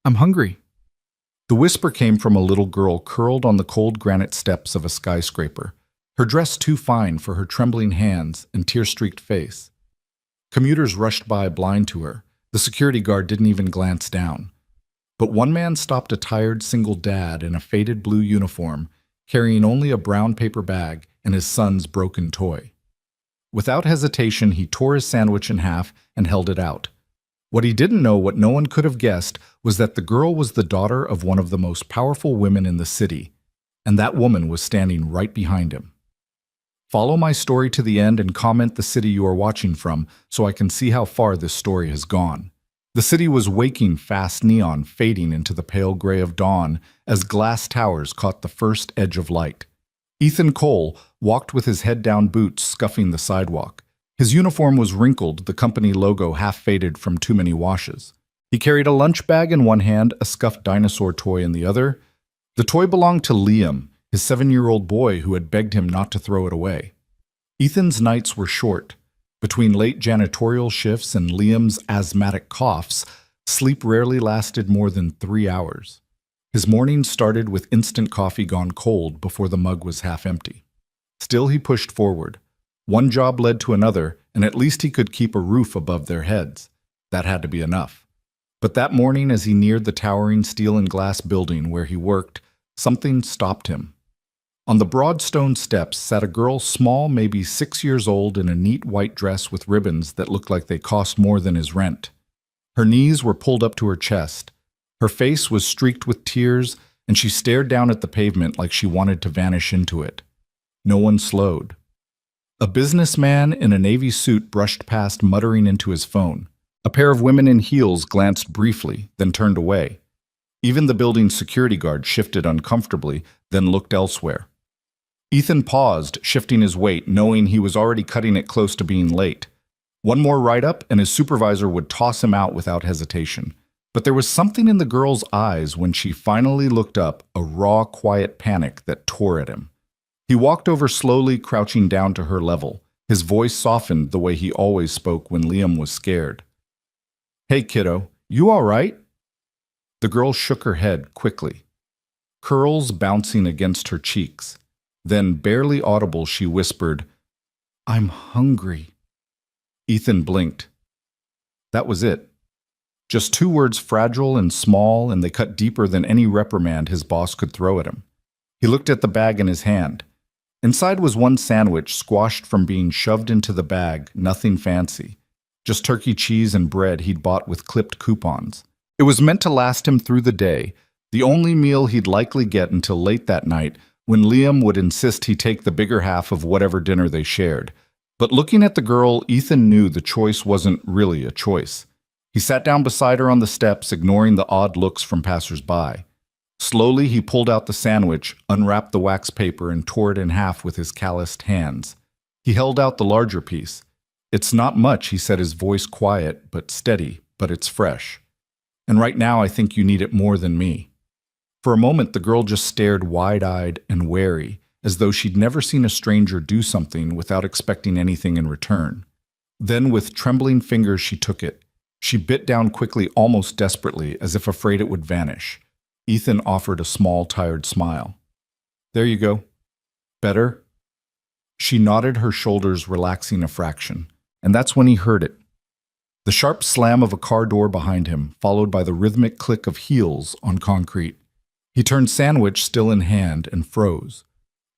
I'm hungry. The whisper came from a little girl curled on the cold granite steps of a skyscraper, her dress too fine for her trembling hands and tear-streaked face. Commuters rushed by blind to her. The security guard didn't even glance down. But one man stopped a tired single dad in a faded blue uniform, carrying only a brown paper bag and his son's broken toy. Without hesitation, he tore his sandwich in half and held it out. What he didn't know, what no one could have guessed, was that the girl was the daughter of one of the most powerful women in the city, and that woman was standing right behind him. Follow my story to the end and comment the city you are watching from so I can see how far this story has gone. The city was waking, fast neon fading into the pale gray of dawn as glass towers caught the first edge of light. Ethan Cole walked with his head-down boots scuffing the sidewalk. His uniform was wrinkled, the company logo half-faded from too many washes. He carried a lunch bag in one hand, a scuffed dinosaur toy in the other. The toy belonged to Liam, his 7-year-old boy who had begged him not to throw it away. Ethan's nights were short. Between late janitorial shifts and Liam's asthmatic coughs, sleep rarely lasted more than 3 hours. His mornings started with instant coffee gone cold before the mug was half empty. Still, he pushed forward. One job led to another, and at least he could keep a roof above their heads. That had to be enough. But that morning, as he neared the towering steel and glass building where he worked, something stopped him. On the broad stone steps sat a girl small, maybe 6 years old, in a neat white dress with ribbons that looked like they cost more than his rent. Her knees were pulled up to her chest. Her face was streaked with tears, and she stared down at the pavement like she wanted to vanish into it. No one slowed. A businessman in a navy suit brushed past, muttering into his phone. A pair of women in heels glanced briefly, then turned away. Even the building's security guard shifted uncomfortably, then looked elsewhere. Ethan paused, shifting his weight, knowing he was already cutting it close to being late. One more write-up, and his supervisor would toss him out without hesitation. But there was something in the girl's eyes when she finally looked up, a raw, quiet panic that tore at him. He walked over slowly, crouching down to her level. His voice softened the way he always spoke when Liam was scared. "Hey, kiddo, you all right?" The girl shook her head quickly, curls bouncing against her cheeks. Then, barely audible, she whispered, "I'm hungry." Ethan blinked. That was it. Just 2 words, fragile and small, and they cut deeper than any reprimand his boss could throw at him. He looked at the bag in his hand. Inside was one sandwich, squashed from being shoved into the bag, nothing fancy. Just turkey cheese and bread he'd bought with clipped coupons. It was meant to last him through the day, the only meal he'd likely get until late that night, when Liam would insist he take the bigger half of whatever dinner they shared. But looking at the girl, Ethan knew the choice wasn't really a choice. He sat down beside her on the steps, ignoring the odd looks from passers-by. Slowly, he pulled out the sandwich, unwrapped the wax paper, and tore it in half with his calloused hands. He held out the larger piece. "It's not much," he said, his voice quiet but steady, "but it's fresh. And right now I think you need it more than me." For a moment, the girl just stared wide-eyed and wary, as though she'd never seen a stranger do something without expecting anything in return. Then, with trembling fingers, she took it. She bit down quickly, almost desperately, as if afraid it would vanish. Ethan offered a small, tired smile. "There you go. Better?" She nodded, her shoulders relaxing a fraction, and that's when he heard it. The sharp slam of a car door behind him, followed by the rhythmic click of heels on concrete. He turned sandwich still in hand and froze.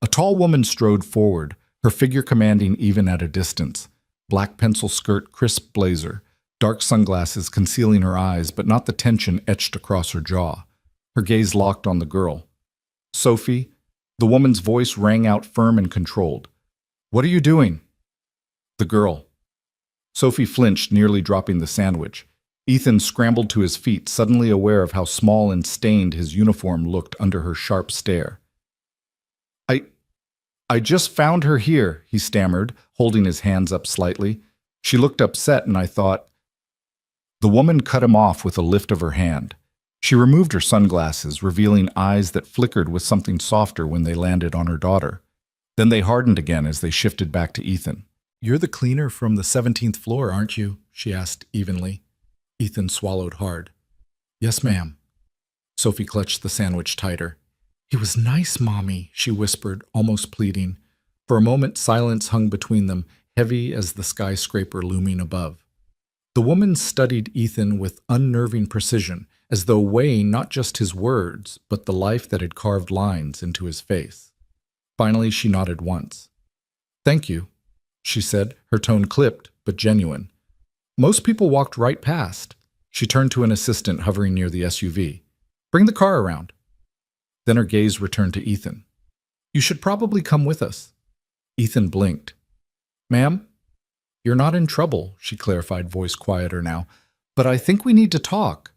A tall woman strode forward, her figure commanding even at a distance. Black pencil skirt, crisp blazer, dark sunglasses concealing her eyes, but not the tension etched across her jaw. Her gaze locked on the girl. "Sophie," the woman's voice rang out firm and controlled. "What are you doing?" The girl. Sophie flinched, nearly dropping the sandwich. Ethan scrambled to his feet, suddenly aware of how small and stained his uniform looked under her sharp stare. I just found her here," he stammered, holding his hands up slightly. "She looked upset, and I thought—" The woman cut him off with a lift of her hand. She removed her sunglasses, revealing eyes that flickered with something softer when they landed on her daughter. Then they hardened again as they shifted back to Ethan. "You're the cleaner from the 17th floor, aren't you?" she asked evenly. Ethan swallowed hard. "Yes, ma'am." Sophie clutched the sandwich tighter. "He was nice, Mommy," she whispered, almost pleading. For a moment, silence hung between them, heavy as the skyscraper looming above. The woman studied Ethan with unnerving precision, as though weighing not just his words, but the life that had carved lines into his face. Finally, she nodded once. "Thank you," she said, her tone clipped, but genuine. Most people walked right past. She turned to an assistant hovering near the SUV. "Bring the car around." Then her gaze returned to Ethan. "You should probably come with us." Ethan blinked. "Ma'am, you're not in trouble," she clarified, voice quieter now, "but I think we need to talk."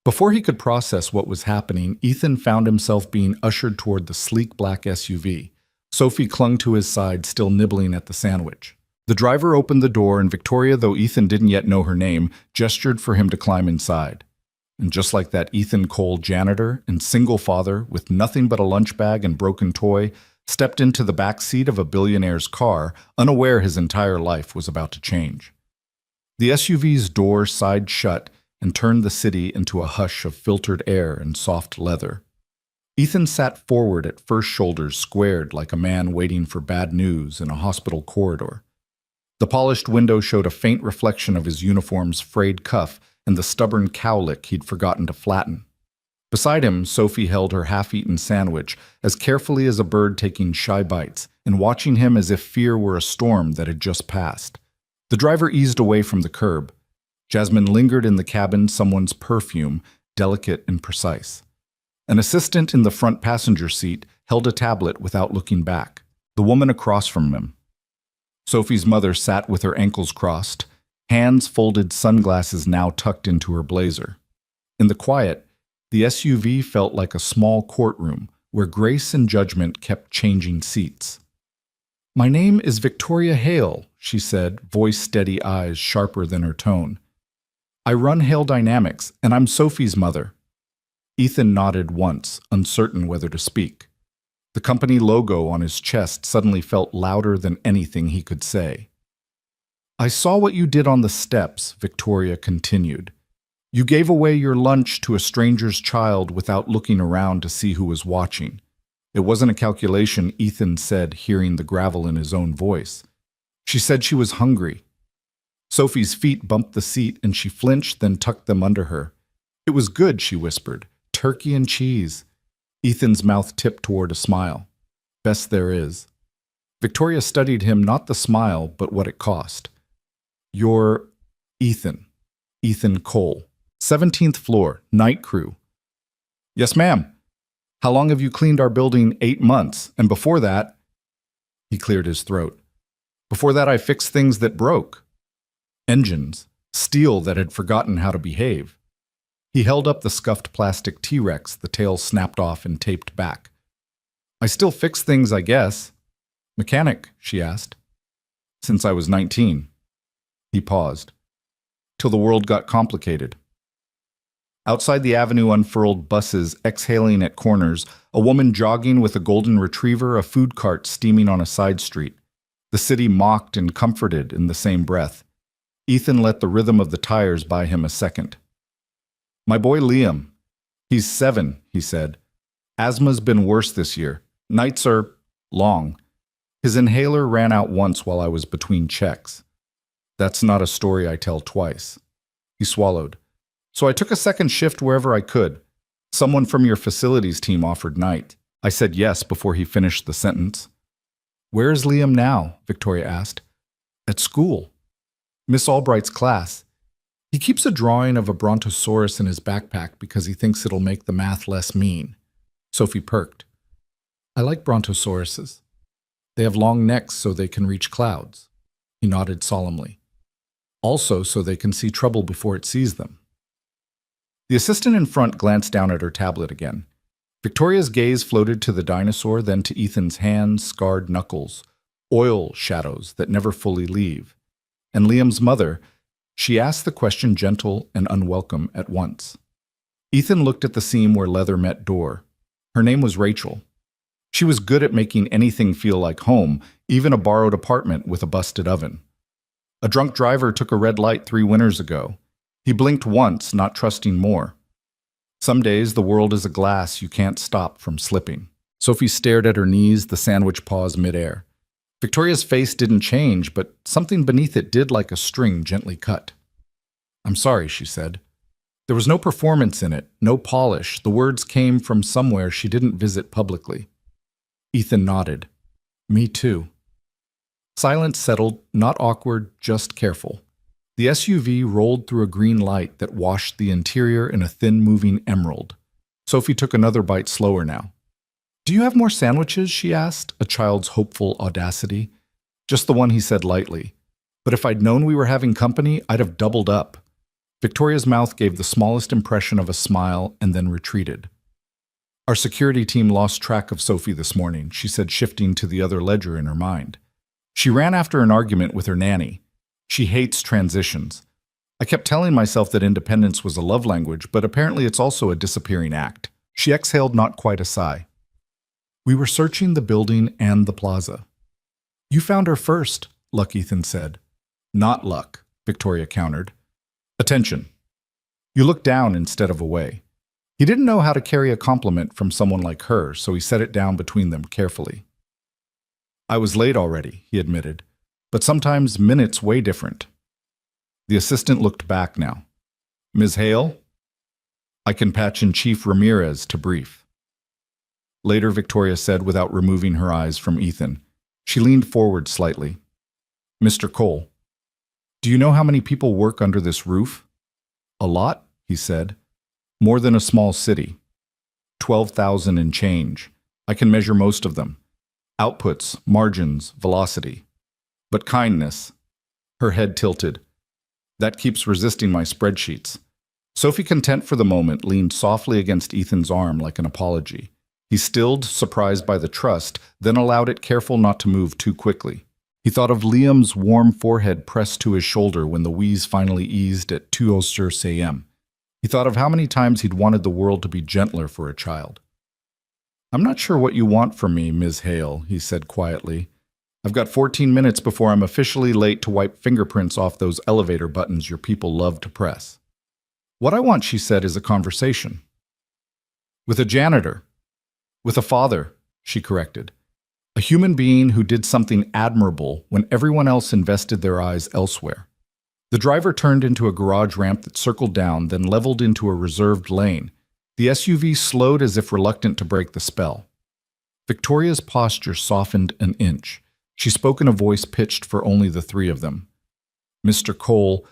Before he could process what was happening, Ethan found himself being ushered toward the sleek black SUV. Sophie clung to his side, still nibbling at the sandwich. The driver opened the door, and Victoria, though Ethan didn't yet know her name, gestured for him to climb inside. And just like that, Ethan Cole, janitor and single father with nothing but a lunch bag and broken toy, stepped into the back seat of a billionaire's car, unaware his entire life was about to change. The SUV's door sighed shut and turned the city into a hush of filtered air and soft leather. Ethan sat forward at first, shoulders squared like a man waiting for bad news in a hospital corridor. The polished window showed a faint reflection of his uniform's frayed cuff and the stubborn cowlick he'd forgotten to flatten. Beside him, Sophie held her half-eaten sandwich as carefully as a bird taking shy bites, and watching him as if fear were a storm that had just passed. The driver eased away from the curb. Jasmine lingered in the cabin, someone's perfume, delicate and precise. An assistant in the front passenger seat held a tablet without looking back, the woman across from him. Sophie's mother sat with her ankles crossed, hands folded, sunglasses now tucked into her blazer. In the quiet, the SUV felt like a small courtroom where grace and judgment kept changing seats. "My name is Victoria Hale," she said, voice steady, eyes sharper than her tone. "I run Hale Dynamics, and I'm Sophie's mother." Ethan nodded once, uncertain whether to speak. The company logo on his chest suddenly felt louder than anything he could say. "I saw what you did on the steps," Victoria continued. "You gave away your lunch to a stranger's child without looking around to see who was watching. It wasn't a calculation," Ethan said, hearing the gravel in his own voice. "She said she was hungry." Sophie's feet bumped the seat and she flinched, then tucked them under her. "It was good," she whispered. "Turkey and cheese." Ethan's mouth tipped toward a smile. "Best there is." Victoria studied him, not the smile, but what it cost. "You're Ethan. Ethan Cole. 17th floor, night crew." "Yes, ma'am." "How long have you cleaned our building?" 8 months. "And before that—" He cleared his throat. "Before that, I fixed things that broke. Engines, steel that had forgotten how to behave." He held up the scuffed plastic T-Rex, the tail snapped off and taped back. "I still fix things, I guess." "Mechanic?" she asked. "Since I was 19. He paused. "Till the world got complicated." Outside the avenue unfurled buses exhaling at corners, a woman jogging with a golden retriever, a food cart steaming on a side street. The city mocked and comforted in the same breath. Ethan let the rhythm of the tires buy him a second. "My boy Liam. He's 7, he said. Asthma's been worse this year. Nights are long. His inhaler ran out once while I was between checks. That's not a story I tell twice." He swallowed. "So I took a second shift wherever I could. Someone from your facilities team offered night. I said yes before he finished the sentence." "Where is Liam now?" Victoria asked. "At school. Miss Albright's class. He keeps a drawing of a brontosaurus in his backpack because he thinks it'll make the math less mean." Sophie perked. "I like brontosauruses. They have long necks so they can reach clouds." He nodded solemnly. "Also so they can see trouble before it sees them." The assistant in front glanced down at her tablet again. Victoria's gaze floated to the dinosaur, then to Ethan's hands, scarred knuckles, oil shadows that never fully leave. And Liam's mother, she asked the question gentle and unwelcome at once. Ethan looked at the seam where leather met door. Her name was Rachel. She was good at making anything feel like home, even a borrowed apartment with a busted oven. A drunk driver took a red light 3 winters ago. He blinked once, not trusting more. Some days the world is a glass you can't stop from slipping. Sophie stared at her knees, the sandwich paused midair. Victoria's face didn't change, but something beneath it did, like a string gently cut. "I'm sorry," she said. There was no performance in it, no polish. The words came from somewhere she didn't visit publicly. Ethan nodded. "Me too." Silence settled, not awkward, just careful. The SUV rolled through a green light that washed the interior in a thin moving emerald. Sophie took another bite slower now. "Do you have more sandwiches?" she asked, a child's hopeful audacity. "Just the one," he said lightly. "But if I'd known we were having company, I'd have doubled up." Victoria's mouth gave the smallest impression of a smile and then retreated. "Our security team lost track of Sophie this morning," she said, shifting to the other ledger in her mind. "She ran after an argument with her nanny. She hates transitions. I kept telling myself that independence was a love language, but apparently it's also a disappearing act." She exhaled not quite a sigh. "We were searching the building and the plaza." "You found her first," Luck Ethan said. "Not luck," Victoria countered. "Attention." You looked down instead of away. He didn't know how to carry a compliment from someone like her, so he set it down between them carefully. "I was late already," he admitted, "but sometimes minutes way different." The assistant looked back now. "Ms. Hale?" "I can patch in Chief Ramirez to brief." Later, Victoria said without removing her eyes from Ethan. She leaned forward slightly. "Mr. Cole, do you know how many people work under this roof?" "A lot," he said. "More than a small city. 12,000 and change. I can measure most of them. Outputs, margins, velocity. But kindness." Her head tilted. "That keeps resisting my spreadsheets." Sophie, content for the moment, leaned softly against Ethan's arm like an apology. He stilled, surprised by the trust, then allowed it, careful not to move too quickly. He thought of Liam's warm forehead pressed to his shoulder when the wheeze finally eased at 2:06 a.m. He thought of how many times he'd wanted the world to be gentler for a child. "I'm not sure what you want from me, Ms. Hale," he said quietly. "I've got 14 minutes before I'm officially late to wipe fingerprints off those elevator buttons your people love to press." "What I want," she said, "is a conversation." "With a janitor." "With a father," she corrected. "A human being who did something admirable when everyone else invested their eyes elsewhere." The driver turned into a garage ramp that circled down, then leveled into a reserved lane. The SUV slowed as if reluctant to break the spell. Victoria's posture softened an inch. She spoke in a voice pitched for only the three of them. "Mr. Cole,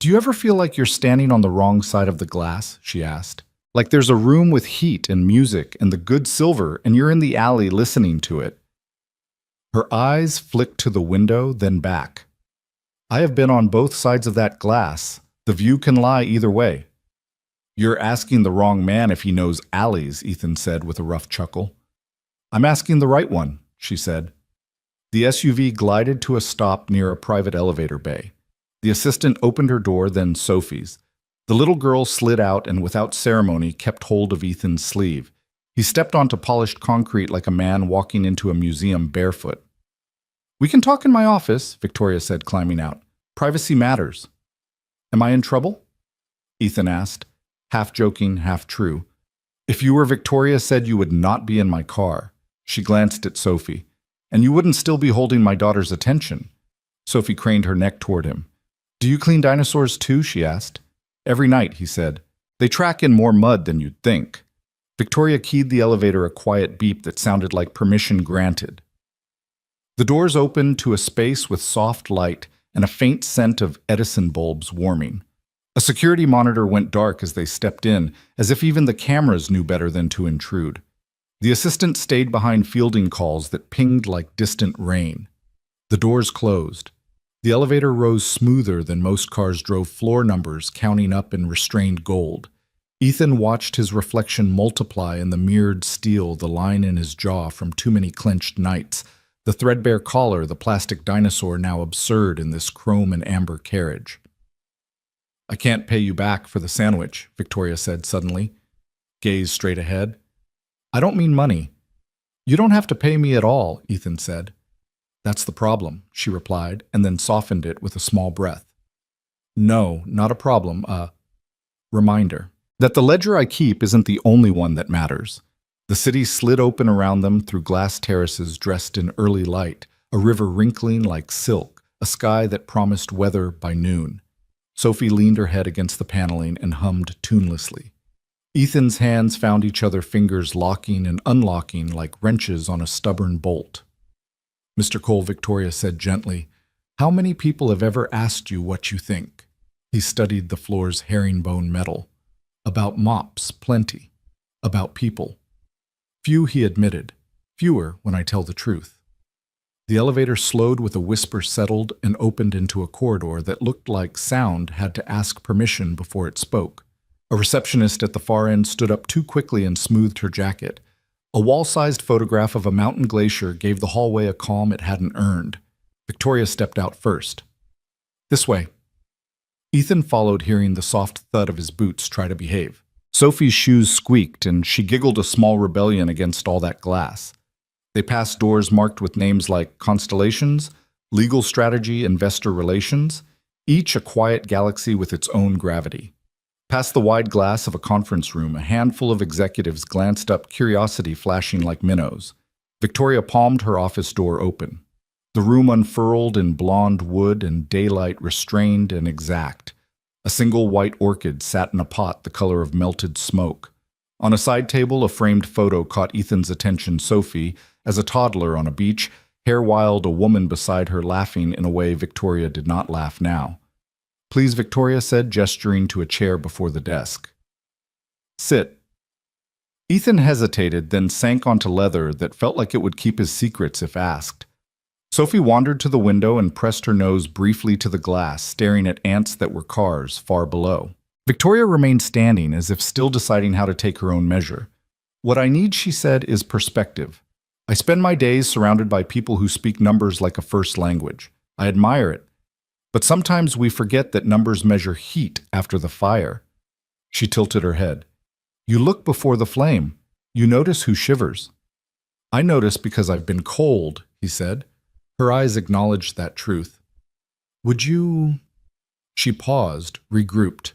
do you ever feel like you're standing on the wrong side of the glass?" she asked. "Like there's a room with heat and music and the good silver, and you're in the alley listening to it." Her eyes flicked to the window, then back. "I have been on both sides of that glass. The view can lie either way." "You're asking the wrong man if he knows alleys," Ethan said with a rough chuckle. "I'm asking the right one," she said. The SUV glided to a stop near a private elevator bay. The assistant opened her door, then Sophie's. The little girl slid out and without ceremony kept hold of Ethan's sleeve. He stepped onto polished concrete like a man walking into a museum barefoot. "We can talk in my office," Victoria said, climbing out. "Privacy matters." "Am I in trouble?" Ethan asked, half joking, half true. "If you were Victoria said you would not be in my car." She glanced at Sophie. "And you wouldn't still be holding my daughter's attention." Sophie craned her neck toward him. "Do you clean dinosaurs too?" she asked. "Every night," he said. "They track in more mud than you'd think." Victoria keyed the elevator a quiet beep that sounded like permission granted. The doors opened to a space with soft light and a faint scent of Edison bulbs warming. A security monitor went dark as they stepped in, as if even the cameras knew better than to intrude. The assistant stayed behind fielding calls that pinged like distant rain. The doors closed. The elevator rose smoother than most cars drove, floor numbers counting up in restrained gold. Ethan watched his reflection multiply in the mirrored steel, the line in his jaw from too many clenched nights, the threadbare collar, the plastic dinosaur now absurd in this chrome and amber carriage. "I can't pay you back for the sandwich," Victoria said suddenly. Gaze straight ahead. "I don't mean money." "You don't have to pay me at all," Ethan said. "That's the problem," she replied, and then softened it with a small breath. "No, not a problem, a reminder." That the ledger I keep isn't the only one that matters. The city slid open around them through glass terraces dressed in early light, a river wrinkling like silk, a sky that promised weather by noon. Sophie leaned her head against the paneling and hummed tunelessly. Ethan's hands found each other, fingers locking and unlocking like wrenches on a stubborn bolt. Mr. Cole, Victoria said gently, "How many people have ever asked you what you think?" He studied the floor's herringbone metal. "About mops, plenty. About people. Few," he admitted. "Fewer when I tell the truth." The elevator slowed with a whisper, settled, and opened into a corridor that looked like sound had to ask permission before it spoke. A receptionist at the far end stood up too quickly and smoothed her jacket. A wall-sized photograph of a mountain glacier gave the hallway a calm it hadn't earned. Victoria stepped out first. "This way." Ethan followed, hearing the soft thud of his boots try to behave. Sophie's shoes squeaked, and she giggled a small rebellion against all that glass. They passed doors marked with names like Constellations, Legal Strategy, Investor Relations, each a quiet galaxy with its own gravity. Past the wide glass of a conference room, a handful of executives glanced up, curiosity flashing like minnows. Victoria palmed her office door open. The room unfurled in blonde wood and daylight restrained and exact. A single white orchid sat in a pot the color of melted smoke. On a side table, a framed photo caught Ethan's attention. Sophie, as a toddler on a beach, hair wild, a woman beside her laughing in a way Victoria did not laugh now. "Please," Victoria said, gesturing to a chair before the desk. "Sit." Ethan hesitated, then sank onto leather that felt like it would keep his secrets if asked. Sophie wandered to the window and pressed her nose briefly to the glass, staring at ants that were cars far below. Victoria remained standing, as if still deciding how to take her own measure. "What I need," she said, "is perspective. I spend my days surrounded by people who speak numbers like a first language. I admire it. But sometimes we forget that numbers measure heat after the fire." She tilted her head. "You look before the flame. You notice who shivers." "I notice because I've been cold," he said. Her eyes acknowledged that truth. "Would you—" She paused, regrouped.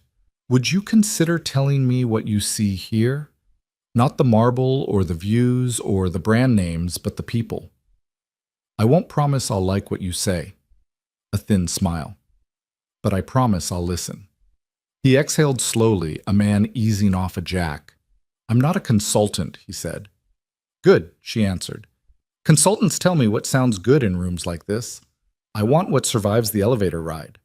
"Would you consider telling me what you see here? Not the marble or the views or the brand names, but the people. I won't promise I'll like what you say." A thin smile. "But I promise I'll listen." He exhaled slowly, a man easing off a jack. "I'm not a consultant," he said. "Good," she answered. "Consultants tell me what sounds good in rooms like this. I want what survives the elevator ride."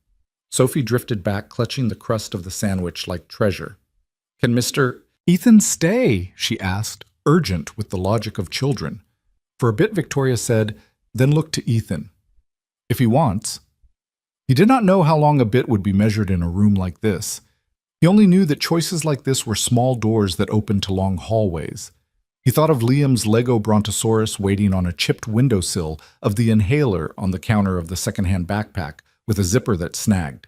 Sophie drifted back, clutching the crust of the sandwich like treasure. "Can Mr. Ethan stay?" she asked, urgent with the logic of children. For a bit, Victoria said, then looked to Ethan. "If he wants." He did not know how long a bit would be measured in a room like this. He only knew that choices like this were small doors that opened to long hallways. He thought of Liam's Lego Brontosaurus waiting on a chipped windowsill, of the inhaler on the counter of the secondhand backpack with a zipper that snagged.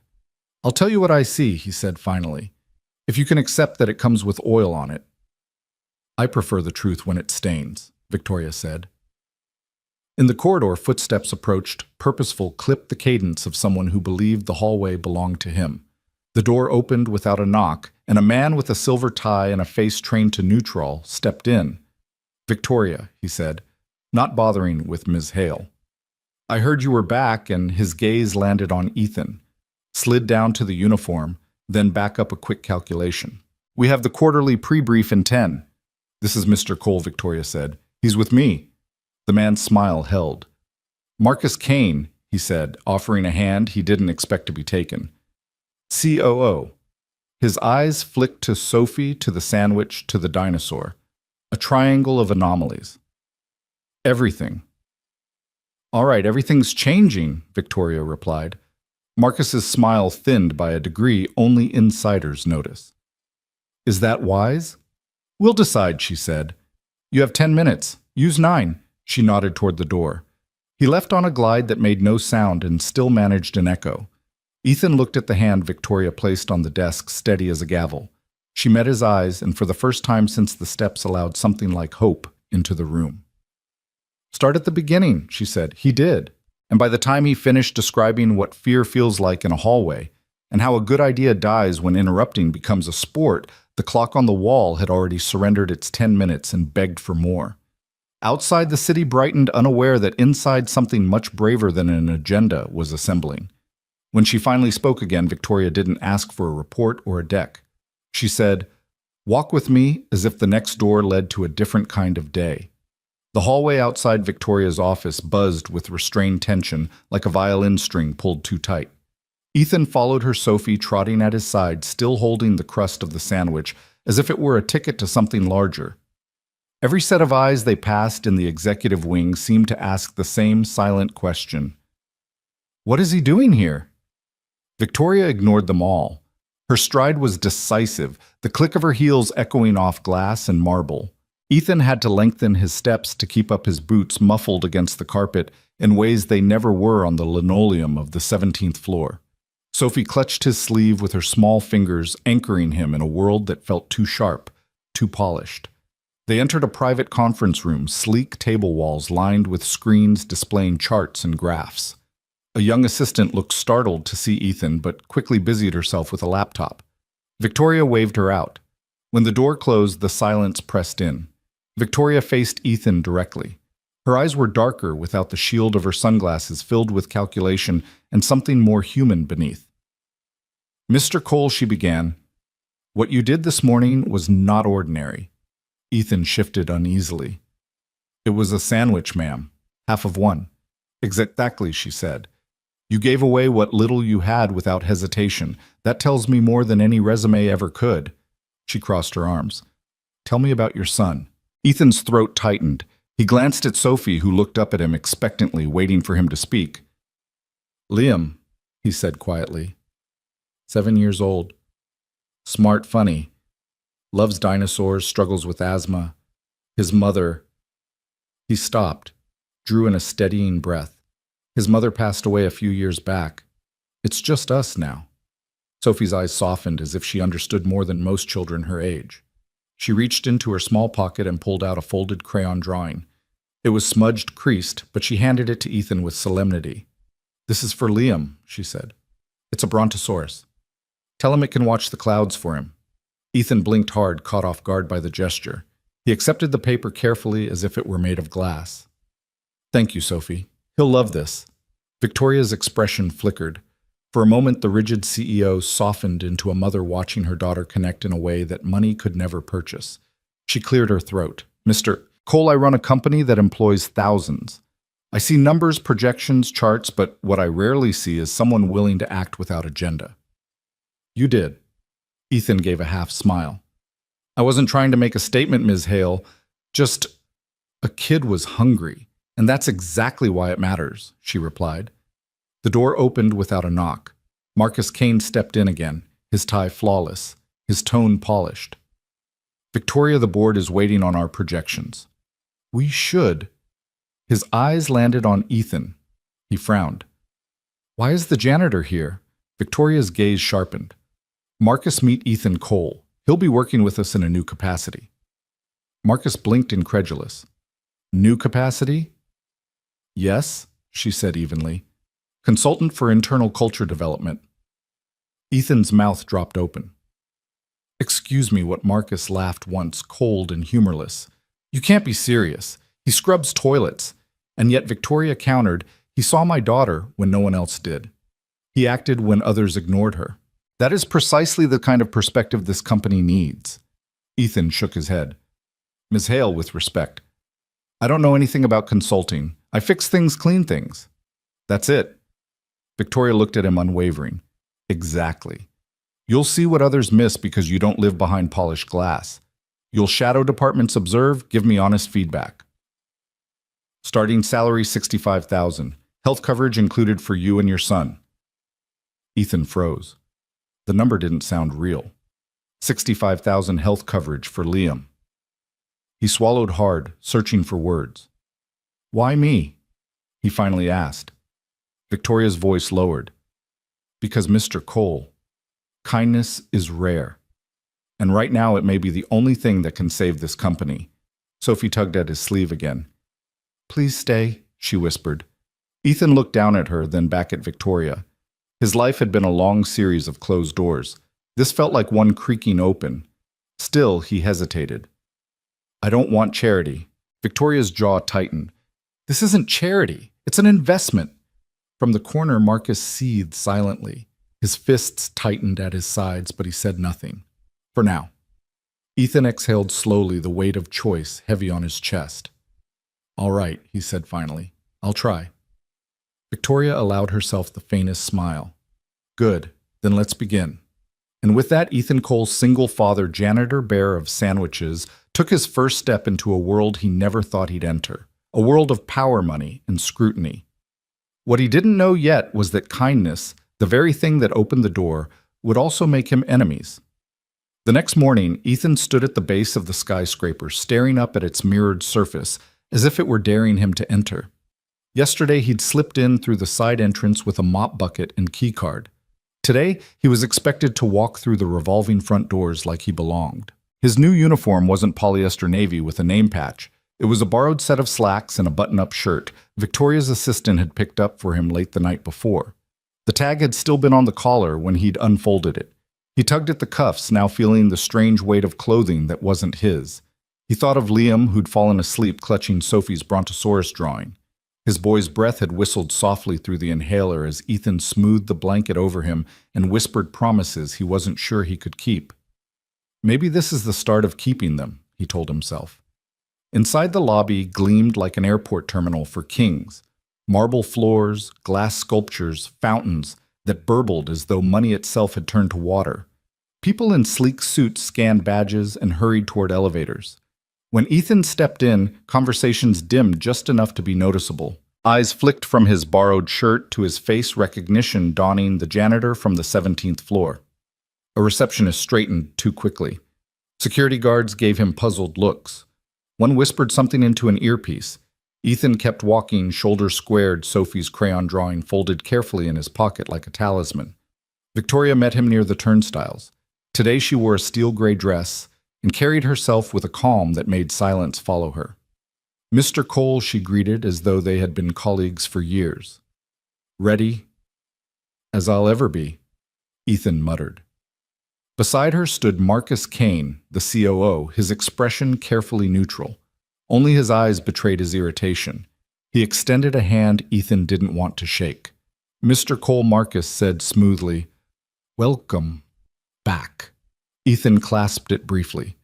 "I'll tell you what I see," he said finally, "if you can accept that it comes with oil on it." "I prefer the truth when it stains," Victoria said. In the corridor, footsteps approached, purposeful, clipped the cadence of someone who believed the hallway belonged to him. The door opened without a knock, and a man with a silver tie and a face trained to neutral stepped in. "Victoria," he said, not bothering with Ms. Hale. "I heard you were back," and his gaze landed on Ethan, slid down to the uniform, then back up a quick calculation. "We have the quarterly pre-brief in 10. "This is Mr. Cole," Victoria said. "He's with me." The man's smile held. "Marcus Kane," he said, offering a hand he didn't expect to be taken. "COO." His eyes flicked to Sophie, to the sandwich, to the dinosaur. A triangle of anomalies. "Everything." "All right, everything's changing," Victoria replied. Marcus's smile thinned by a degree only insiders notice. "Is that wise?" "We'll decide," she said. "You have 10 minutes. Use 9. She nodded toward the door. He left on a glide that made no sound and still managed an echo. Ethan looked at the hand Victoria placed on the desk, steady as a gavel. She met his eyes, and for the first time since the steps allowed something like hope into the room. "Start at the beginning," she said. He did. And by the time he finished describing what fear feels like in a hallway, and how a good idea dies when interrupting becomes a sport, The clock on the wall had already surrendered its 10 minutes and begged for more. Outside, the city brightened, unaware that inside something much braver than an agenda was assembling. When she finally spoke again, Victoria didn't ask for a report or a deck. She said, "Walk with me," as if the next door led to a different kind of day. The hallway outside Victoria's office buzzed with restrained tension, like a violin string pulled too tight. Ethan followed her, Sophie trotting at his side, still holding the crust of the sandwich, as if it were a ticket to something larger. Every set of eyes they passed in the executive wing seemed to ask the same silent question. "What is he doing here?" Victoria ignored them all. Her stride was decisive, the click of her heels echoing off glass and marble. Ethan had to lengthen his steps to keep up his boots muffled against the carpet in ways they never were on the linoleum of the 17th floor. Sophie clutched his sleeve with her small fingers, anchoring him in a world that felt too sharp, too polished. They entered a private conference room, sleek table walls lined with screens displaying charts and graphs. A young assistant looked startled to see Ethan, but quickly busied herself with a laptop. Victoria waved her out. When the door closed, the silence pressed in. Victoria faced Ethan directly. Her eyes were darker without the shield of her sunglasses, filled with calculation and something more human beneath. "Mr. Cole," she began, "what you did this morning was not ordinary." Ethan shifted uneasily. "It was a sandwich, ma'am. Half of one." "Exactly," she said. "You gave away what little you had without hesitation. That tells me more than any resume ever could." She crossed her arms. "Tell me about your son." Ethan's throat tightened. He glanced at Sophie, who looked up at him expectantly, waiting for him to speak. "Liam," he said quietly. 7 years old. Smart, funny. Loves dinosaurs, struggles with asthma. His mother... He stopped, drew in a steadying breath. His mother passed away a few years back. It's just us now. Sophie's eyes softened as if she understood more than most children her age. She reached into her small pocket and pulled out a folded crayon drawing. It was smudged, creased, but she handed it to Ethan with solemnity. "This is for Liam," she said. "It's a brontosaurus. Tell him it can watch the clouds for him." Ethan blinked hard, caught off guard by the gesture. He accepted the paper carefully as if it were made of glass. "Thank you, Sophie. He'll love this." Victoria's expression flickered. For a moment, the rigid CEO softened into a mother watching her daughter connect in a way that money could never purchase. She cleared her throat. "Mr. Cole, I run a company that employs thousands. I see numbers, projections, charts, but what I rarely see is someone willing to act without agenda." "You did." Ethan gave a half smile. "I wasn't trying to make a statement, Ms. Hale. Just a kid was hungry. And that's exactly why it matters," she replied. The door opened without a knock. Marcus Kane stepped in again, his tie flawless, his tone polished. "Victoria, the board is waiting on our projections." "We should." His eyes landed on Ethan. He frowned. "Why is the janitor here?" Victoria's gaze sharpened. "Marcus, meet Ethan Cole. He'll be working with us in a new capacity." Marcus blinked, incredulous. "New capacity?" "Yes," she said evenly. "Consultant for internal culture development." Ethan's mouth dropped open. "Excuse me," what Marcus laughed once, cold and humorless. "You can't be serious. He scrubs toilets." And yet Victoria countered, "He saw my daughter when no one else did. He acted when others ignored her. That is precisely the kind of perspective this company needs." Ethan shook his head. "Ms. Hale, with respect, I don't know anything about consulting. I fix things, clean things. That's it." Victoria looked at him unwavering. "Exactly. You'll see what others miss because you don't live behind polished glass. You'll shadow departments, observe, give me honest feedback." "Starting salary $65,000. Health coverage included for you and your son." Ethan froze. The number didn't sound real. 65,000 health coverage for Liam. He swallowed hard, searching for words. "Why me?" he finally asked. Victoria's voice lowered. "Because, Mr. Cole, kindness is rare. And right now it may be the only thing that can save this company." Sophie tugged at his sleeve again. "Please stay," she whispered. Ethan looked down at her, then back at Victoria. His life had been a long series of closed doors. This felt like one creaking open. Still, he hesitated. I don't want charity. Victoria's jaw tightened. This isn't charity. It's an investment. From the corner, Marcus seethed silently. His fists tightened at his sides, but he said nothing. For now. Ethan exhaled slowly, the weight of choice heavy on his chest. All right, he said finally. I'll try. Victoria allowed herself the faintest smile. Good, then let's begin. And with that, Ethan Cole's single-father janitor bearer of sandwiches took his first step into a world he never thought he'd enter, a world of power money and scrutiny. What he didn't know yet was that kindness, the very thing that opened the door, would also make him enemies. The next morning, Ethan stood at the base of the skyscraper, staring up at its mirrored surface, as if it were daring him to enter. Yesterday, he'd slipped in through the side entrance with a mop bucket and keycard. Today, he was expected to walk through the revolving front doors like he belonged. His new uniform wasn't polyester navy with a name patch. It was a borrowed set of slacks and a button-up shirt Victoria's assistant had picked up for him late the night before. The tag had still been on the collar when he'd unfolded it. He tugged at the cuffs, now feeling the strange weight of clothing that wasn't his. He thought of Liam, who'd fallen asleep clutching Sophie's Brontosaurus drawing. His boy's breath had whistled softly through the inhaler as Ethan smoothed the blanket over him and whispered promises he wasn't sure he could keep. Maybe this is the start of keeping them, he told himself. Inside the lobby gleamed like an airport terminal for kings. Marble floors, glass sculptures, fountains that burbled as though money itself had turned to water. People in sleek suits scanned badges and hurried toward elevators. When Ethan stepped in, conversations dimmed just enough to be noticeable. Eyes flicked from his borrowed shirt to his face recognition dawning the janitor from the 17th floor. A receptionist straightened too quickly. Security guards gave him puzzled looks. One whispered something into an earpiece. Ethan kept walking, shoulders squared, Sophie's crayon drawing folded carefully in his pocket like a talisman. Victoria met him near the turnstiles. Today she wore a steel-gray dress and carried herself with a calm that made silence follow her. Mr. Cole, she greeted as though they had been colleagues for years. Ready? As I'll ever be, Ethan muttered. Beside her stood Marcus Kane, the COO, his expression carefully neutral. Only his eyes betrayed his irritation. He extended a hand Ethan didn't want to shake. Mr. Cole Marcus said smoothly, "Welcome back." Ethan clasped it briefly.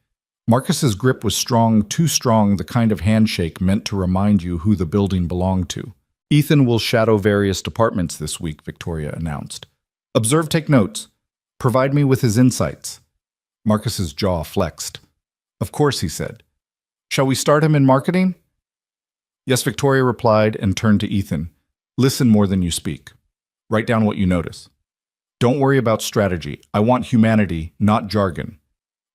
Marcus's grip was strong, too strong, the kind of handshake meant to remind you who the building belonged to. Ethan will shadow various departments this week, Victoria announced. Observe, take notes. Provide me with his insights. Marcus's jaw flexed. Of course, he said. Shall we start him in marketing? Yes, Victoria replied and turned to Ethan. Listen more than you speak. Write down what you notice. Don't worry about strategy. I want humanity, not jargon.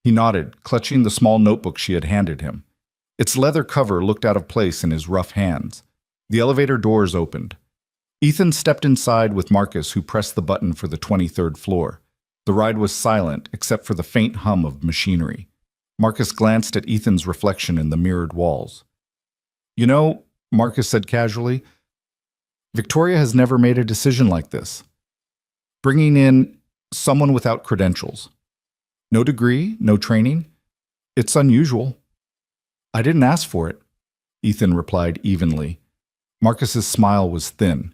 He nodded, clutching the small notebook she had handed him. Its leather cover looked out of place in his rough hands. The elevator doors opened. Ethan stepped inside with Marcus, who pressed the button for the 23rd floor. The ride was silent, except for the faint hum of machinery. Marcus glanced at Ethan's reflection in the mirrored walls. You know, Marcus said casually, Victoria has never made a decision like this. Bringing in someone without credentials. No degree, no training. It's unusual. I didn't ask for it, Ethan replied evenly. Marcus's smile was thin.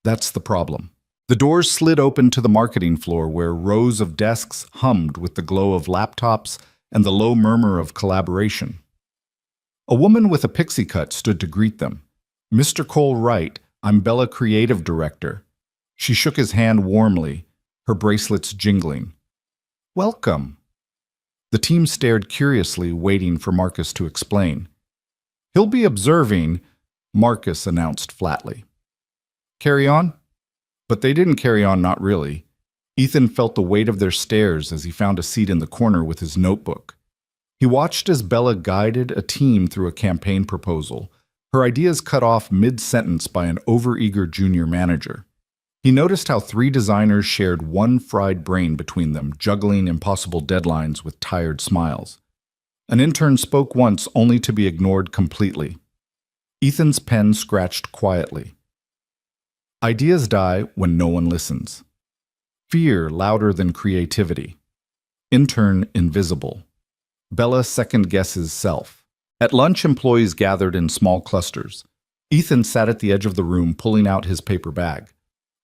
That's the problem. The doors slid open to the marketing floor where rows of desks hummed with the glow of laptops and the low murmur of collaboration. A woman with a pixie cut stood to greet them. Mr. Cole Wright, I'm Bella Creative Director. She shook his hand warmly, her bracelets jingling. Welcome. The team stared curiously, waiting for Marcus to explain. He'll be observing, Marcus announced flatly. Carry on? But they didn't carry on, not really. Ethan felt the weight of their stares as he found a seat in the corner with his notebook. He watched as Bella guided a team through a campaign proposal, her ideas cut off mid-sentence by an overeager junior manager. He noticed how 3 designers shared one fried brain between them, juggling impossible deadlines with tired smiles. An intern spoke once only to be ignored completely. Ethan's pen scratched quietly. Ideas die when no one listens. Fear louder than creativity. Intern invisible. Bella second-guesses self. At lunch, employees gathered in small clusters. Ethan sat at the edge of the room, pulling out his paper bag.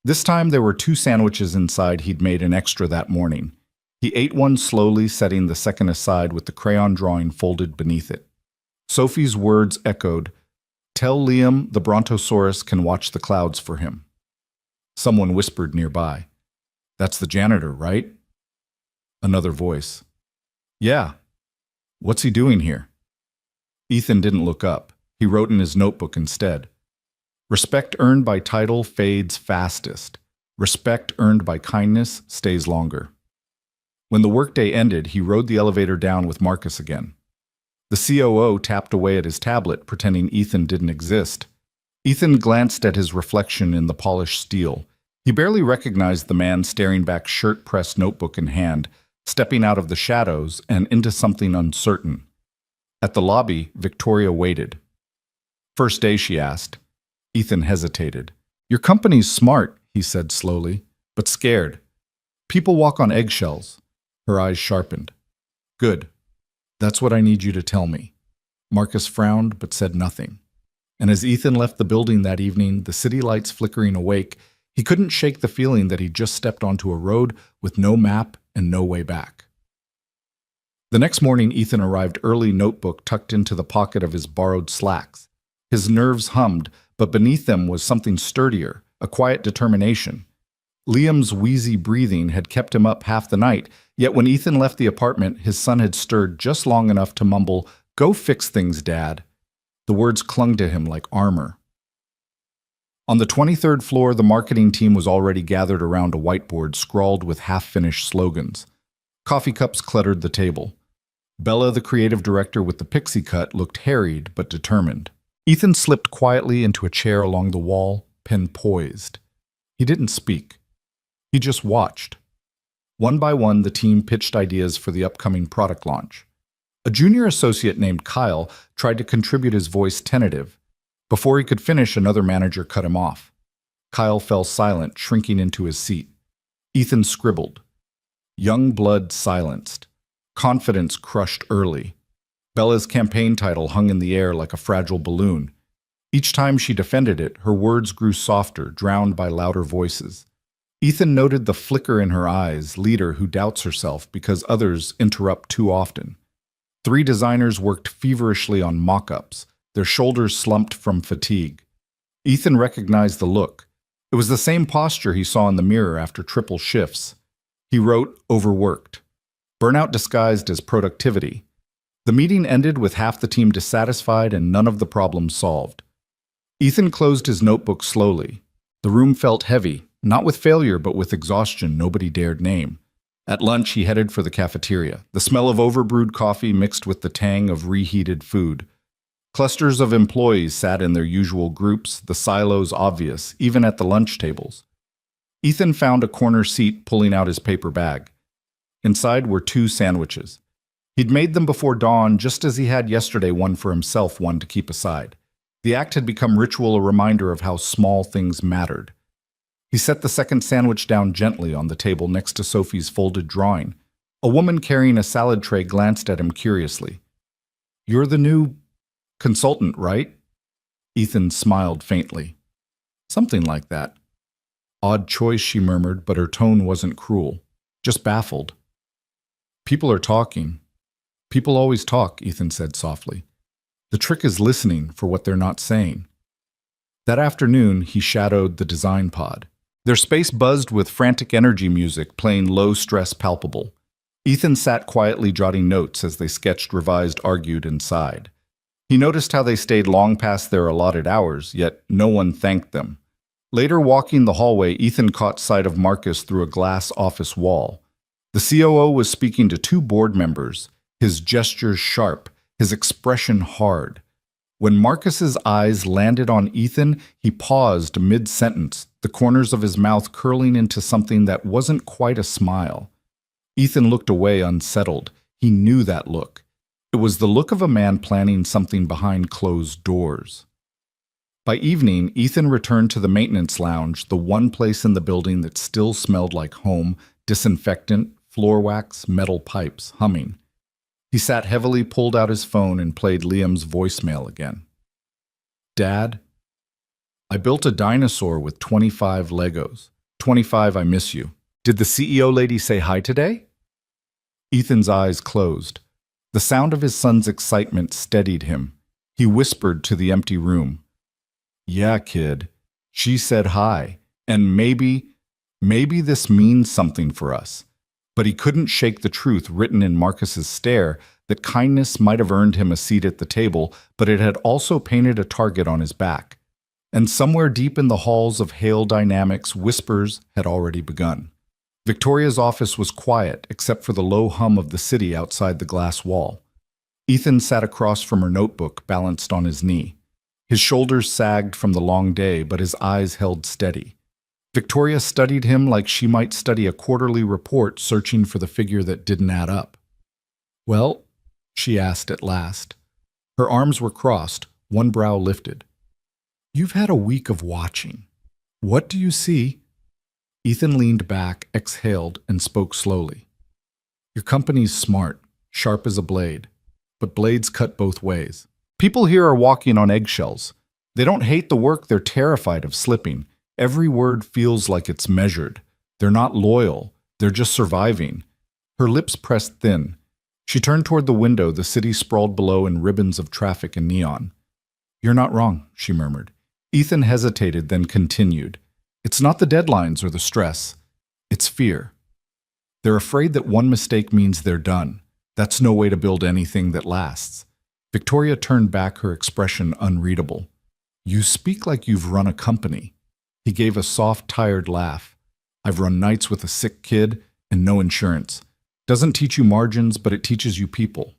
This time there were 2 sandwiches inside he'd made an extra that morning. He ate one slowly, setting the second aside with the crayon drawing folded beneath it. Sophie's words echoed, "Tell Liam the Brontosaurus can watch the clouds for him." Someone whispered nearby, "That's the janitor, right?" Another voice, "Yeah. What's he doing here?" Ethan didn't look up. He wrote in his notebook instead. Respect earned by title fades fastest. Respect earned by kindness stays longer. When the workday ended, he rode the elevator down with Marcus again. The COO tapped away at his tablet, pretending Ethan didn't exist. Ethan glanced at his reflection in the polished steel. He barely recognized the man staring back, shirt-pressed notebook in hand, stepping out of the shadows and into something uncertain. At the lobby, Victoria waited. "First day?" she asked. Ethan hesitated. "Your company's smart," he said slowly, "but scared. People walk on eggshells." Her eyes sharpened. "Good. That's what I need you to tell me." Marcus frowned but said nothing. And as Ethan left the building that evening, the city lights flickering awake, he couldn't shake the feeling that he'd just stepped onto a road with no map and no way back. The next morning, Ethan arrived early, notebook tucked into the pocket of his borrowed slacks. His nerves hummed, but beneath them was something sturdier, a quiet determination. Liam's wheezy breathing had kept him up half the night, yet when Ethan left the apartment, his son had stirred just long enough to mumble, "Go fix things, Dad." The words clung to him like armor. On the 23rd floor, the marketing team was already gathered around a whiteboard scrawled with half-finished slogans. Coffee cups cluttered the table. Bella, the creative director with the pixie cut, looked harried but determined. Ethan slipped quietly into a chair along the wall, pen poised. He didn't speak. He just watched. One by one, the team pitched ideas for the upcoming product launch. A junior associate named Kyle tried to contribute, his voice tentative. Before he could finish, another manager cut him off. Kyle fell silent, shrinking into his seat. Ethan scribbled. Young blood silenced. Confidence crushed early. Bella's campaign title hung in the air like a fragile balloon. Each time she defended it, her words grew softer, drowned by louder voices. Ethan noted the flicker in her eyes, leader who doubts herself because others interrupt too often. 3 designers worked feverishly on mock-ups, their shoulders slumped from fatigue. Ethan recognized the look. It was the same posture he saw in the mirror after triple shifts. He wrote, "Overworked." Burnout disguised as productivity. The meeting ended with half the team dissatisfied and none of the problems solved. Ethan closed his notebook slowly. The room felt heavy, not with failure but with exhaustion nobody dared name. At lunch, he headed for the cafeteria, the smell of overbrewed coffee mixed with the tang of reheated food. Clusters of employees sat in their usual groups, the silos obvious, even at the lunch tables. Ethan found a corner seat, pulling out his paper bag. Inside were 2 sandwiches. He'd made them before dawn, just as he had yesterday, one for himself, one to keep aside. The act had become ritual, a reminder of how small things mattered. He set the second sandwich down gently on the table next to Sophie's folded drawing. A woman carrying a salad tray glanced at him curiously. "You're the new consultant, right?" Ethan smiled faintly. "Something like that." "Odd choice," she murmured, but her tone wasn't cruel, just baffled. "People are talking." "People always talk," Ethan said softly. "The trick is listening for what they're not saying." That afternoon, he shadowed the design pod. Their space buzzed with frantic energy music, playing low-stress palpable. Ethan sat quietly jotting notes as they sketched, revised, argued, and sighed. He noticed how they stayed long past their allotted hours, yet no one thanked them. Later, walking the hallway, Ethan caught sight of Marcus through a glass office wall. The COO was speaking to 2 board members, his gestures sharp, his expression hard. When Marcus's eyes landed on Ethan, he paused mid-sentence, the corners of his mouth curling into something that wasn't quite a smile. Ethan looked away, unsettled. He knew that look. It was the look of a man planning something behind closed doors. By evening, Ethan returned to the maintenance lounge, the one place in the building that still smelled like home, disinfectant, floor wax, metal pipes, humming. He sat heavily, pulled out his phone, and played Liam's voicemail again. Dad, I built a dinosaur with 25 Legos. 25, I miss you. Did the CEO lady say hi today? Ethan's eyes closed. The sound of his son's excitement steadied him. He whispered to the empty room. Yeah, kid. She said hi. And maybe this means something for us. But he couldn't shake the truth written in Marcus's stare that kindness might have earned him a seat at the table, but it had also painted a target on his back. And somewhere deep in the halls of Hale Dynamics, whispers had already begun. Victoria's office was quiet, except for the low hum of the city outside the glass wall. Ethan sat across from her notebook, balanced on his knee. His shoulders sagged from the long day, but his eyes held steady. Victoria studied him like she might study a quarterly report searching for the figure that didn't add up. Well, she asked at last. Her arms were crossed, one brow lifted. You've had a week of watching. What do you see? Ethan leaned back, exhaled, and spoke slowly. Your company's smart, sharp as a blade, but blades cut both ways. People here are walking on eggshells. They don't hate the work, they're terrified of slipping. Every word feels like it's measured. They're not loyal, they're just surviving. Her lips pressed thin. She turned toward the window, the city sprawled below in ribbons of traffic and neon. You're not wrong, she murmured. Ethan hesitated, then continued. It's not the deadlines or the stress. It's fear. They're afraid that one mistake means they're done. That's no way to build anything that lasts. Victoria turned back, her expression unreadable. You speak like you've run a company. He gave a soft, tired laugh. I've run nights with a sick kid and no insurance. Doesn't teach you margins, but it teaches you people.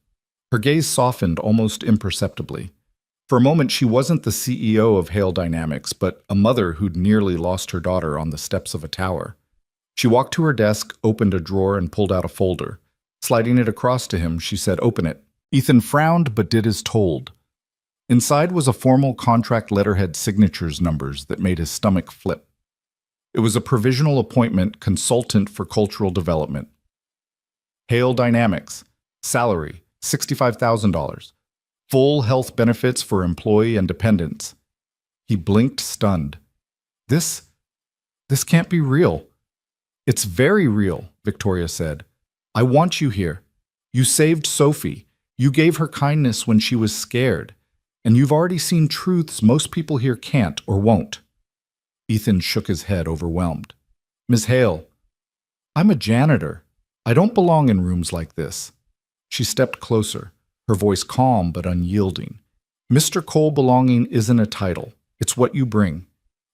Her gaze softened almost imperceptibly. For a moment, she wasn't the CEO of Hale Dynamics, but a mother who'd nearly lost her daughter on the steps of a tower. She walked to her desk, opened a drawer, and pulled out a folder. Sliding it across to him, she said, "Open it." Ethan frowned but did as told. Inside was a formal contract letterhead signatures numbers that made his stomach flip. It was a provisional appointment, consultant for cultural development. Hale Dynamics, salary, $65,000. Full health benefits for employee and dependents. He blinked, stunned. This can't be real. It's very real, Victoria said. I want you here. You saved Sophie. You gave her kindness when she was scared. And you've already seen truths most people here can't or won't. Ethan shook his head, overwhelmed. Ms. Hale, I'm a janitor. I don't belong in rooms like this. She stepped closer, her voice calm but unyielding. Mr. Cole belonging isn't a title. It's what you bring.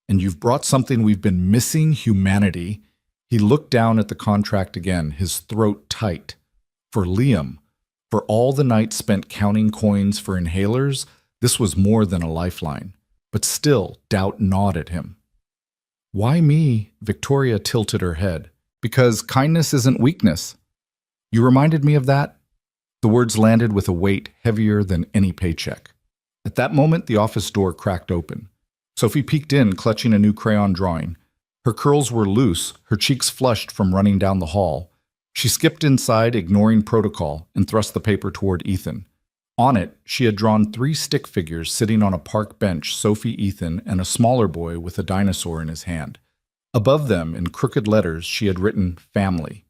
And you've brought something we've been missing, humanity. He looked down at the contract again, his throat tight. For Liam, for all the nights spent counting coins for inhalers, this was more than a lifeline. But still, doubt gnawed at him. Why me? Victoria tilted her head. Because kindness isn't weakness. You reminded me of that? The words landed with a weight heavier than any paycheck. At that moment, the office door cracked open. Sophie peeked in, clutching a new crayon drawing. Her curls were loose, her cheeks flushed from running down the hall. She skipped inside, ignoring protocol, and thrust the paper toward Ethan. On it, she had drawn 3 stick figures sitting on a park bench, Sophie, Ethan, and a smaller boy with a dinosaur in his hand. Above them, in crooked letters, she had written, family.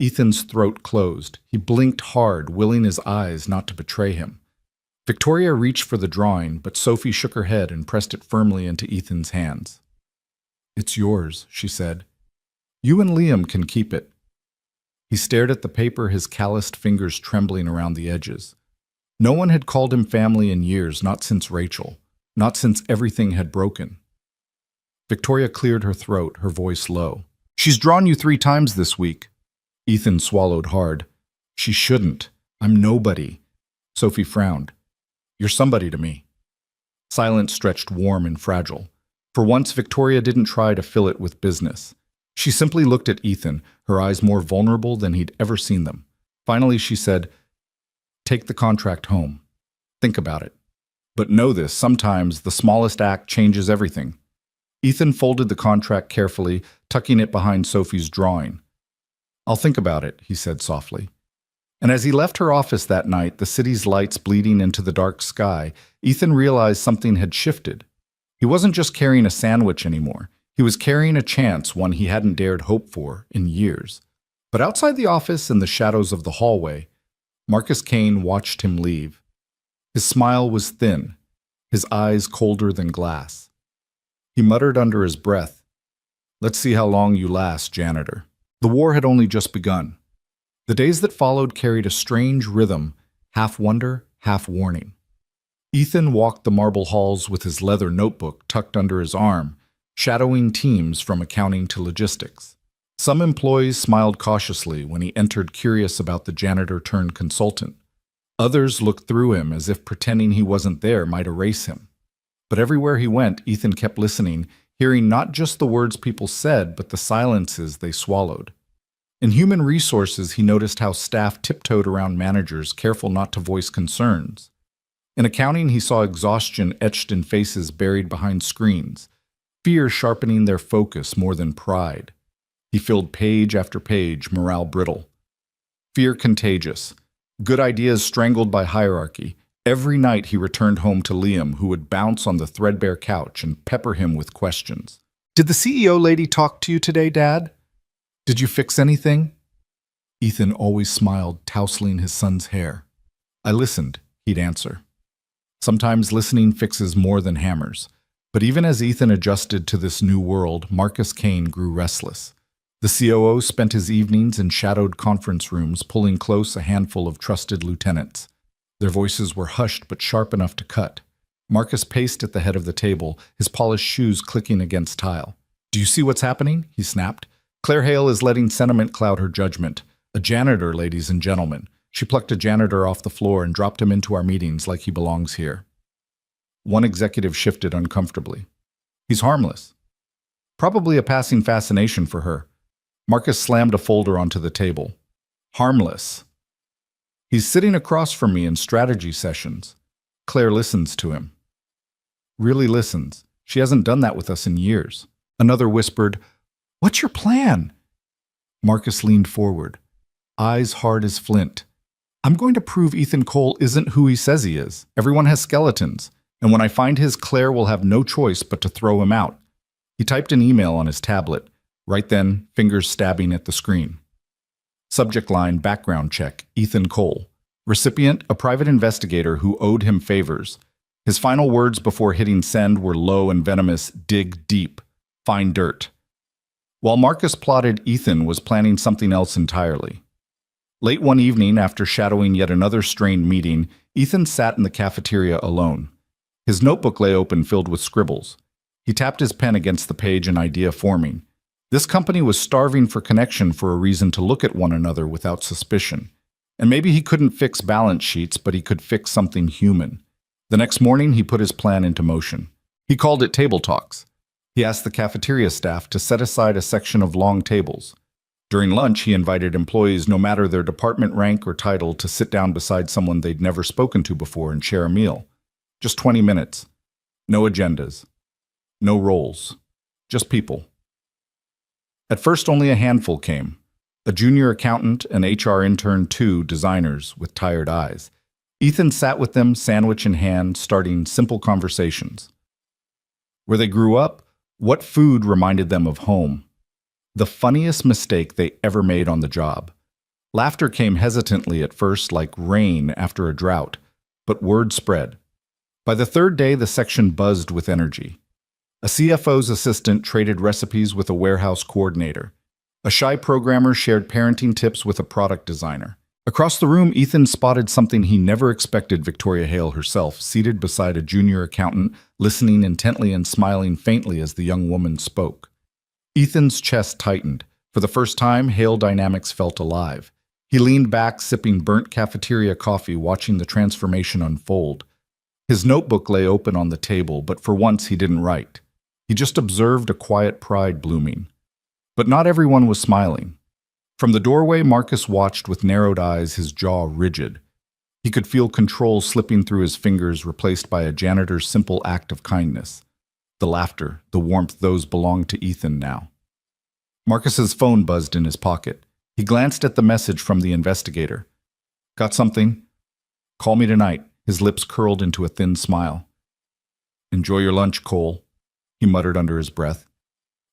Ethan's throat closed. He blinked hard, willing his eyes not to betray him. Victoria reached for the drawing, but Sophie shook her head and pressed it firmly into Ethan's hands. It's yours, she said. You and Liam can keep it. He stared at the paper, his calloused fingers trembling around the edges. No one had called him family in years, not since Rachel, not since everything had broken. Victoria cleared her throat, her voice low. She's drawn you 3 times this week. Ethan swallowed hard. She shouldn't. I'm nobody. Sophie frowned. You're somebody to me. Silence stretched warm and fragile. For once, Victoria didn't try to fill it with business. She simply looked at Ethan, her eyes more vulnerable than he'd ever seen them. Finally, she said, Take the contract home. Think about it. But know this, sometimes the smallest act changes everything. Ethan folded the contract carefully, tucking it behind Sophie's drawing. I'll think about it, he said softly. And as he left her office that night, the city's lights bleeding into the dark sky, Ethan realized something had shifted. He wasn't just carrying a sandwich anymore. He was carrying a chance, one he hadn't dared hope for in years. But outside the office, in the shadows of the hallway, Marcus Kane watched him leave. His smile was thin, his eyes colder than glass. He muttered under his breath, "Let's see how long you last, janitor." The war had only just begun. The days that followed carried a strange rhythm, half wonder, half warning. Ethan walked the marble halls with his leather notebook tucked under his arm, shadowing teams from accounting to logistics. Some employees smiled cautiously when he entered, curious about the janitor-turned-consultant. Others looked through him as if pretending he wasn't there might erase him. But everywhere he went, Ethan kept listening, hearing not just the words people said, but the silences they swallowed. In human resources, he noticed how staff tiptoed around managers, careful not to voice concerns. In accounting, he saw exhaustion etched in faces buried behind screens, fear sharpening their focus more than pride. He filled page after page, morale brittle. Fear contagious. Good ideas strangled by hierarchy. Every night he returned home to Liam, who would bounce on the threadbare couch and pepper him with questions. "Did the CEO lady talk to you today, Dad? Did you fix anything?" Ethan always smiled, tousling his son's hair. "I listened," he'd answer. Sometimes listening fixes more than hammers. But even as Ethan adjusted to this new world, Marcus Kane grew restless. The COO spent his evenings in shadowed conference rooms, pulling close a handful of trusted lieutenants. Their voices were hushed but sharp enough to cut. Marcus paced at the head of the table, his polished shoes clicking against tile. "Do you see what's happening?" he snapped. "Claire Hale is letting sentiment cloud her judgment. A janitor, ladies and gentlemen. She plucked a janitor off the floor and dropped him into our meetings like he belongs here." One executive shifted uncomfortably. "He's harmless." Probably a passing fascination for her. Marcus slammed a folder onto the table. "Harmless. He's sitting across from me in strategy sessions. Claire listens to him. Really listens. She hasn't done that with us in years." Another whispered, "What's your plan?" Marcus leaned forward, eyes hard as flint. "I'm going to prove Ethan Cole isn't who he says he is. Everyone has skeletons. And when I find his, Claire will have no choice but to throw him out." He typed an email on his tablet. Right then, fingers stabbing at the screen. Subject line, background check, Ethan Cole. Recipient, a private investigator who owed him favors. His final words before hitting send were low and venomous, "Dig deep. Find dirt." While Marcus plotted, Ethan was planning something else entirely. Late one evening, after shadowing yet another strained meeting, Ethan sat in the cafeteria alone. His notebook lay open, filled with scribbles. He tapped his pen against the page, an idea forming. This company was starving for connection, for a reason to look at one another without suspicion. And maybe he couldn't fix balance sheets, but he could fix something human. The next morning, he put his plan into motion. He called it Table Talks. He asked the cafeteria staff to set aside a section of long tables. During lunch, he invited employees, no matter their department rank or title, to sit down beside someone they'd never spoken to before and share a meal. Just 20 minutes. No agendas. No roles. Just people. At first, only a handful came. A junior accountant, an HR intern, 2 designers with tired eyes. Ethan sat with them, sandwich in hand, starting simple conversations. Where they grew up, what food reminded them of home. The funniest mistake they ever made on the job. Laughter came hesitantly at first, like rain after a drought, but word spread. By the third day, the section buzzed with energy. A CFO's assistant traded recipes with a warehouse coordinator. A shy programmer shared parenting tips with a product designer. Across the room, Ethan spotted something he never expected: Victoria Hale herself, seated beside a junior accountant, listening intently and smiling faintly as the young woman spoke. Ethan's chest tightened. For the first time, Hale dynamics felt alive. He leaned back, sipping burnt cafeteria coffee, watching the transformation unfold. His notebook lay open on the table, but for once he didn't write. He just observed a quiet pride blooming. But not everyone was smiling. From the doorway, Marcus watched with narrowed eyes, his jaw rigid. He could feel control slipping through his fingers, replaced by a janitor's simple act of kindness. The laughter, the warmth, those belonged to Ethan now. Marcus's phone buzzed in his pocket. He glanced at the message from the investigator. Got something? Call me tonight. His lips curled into a thin smile. Enjoy your lunch, Cole, he muttered under his breath.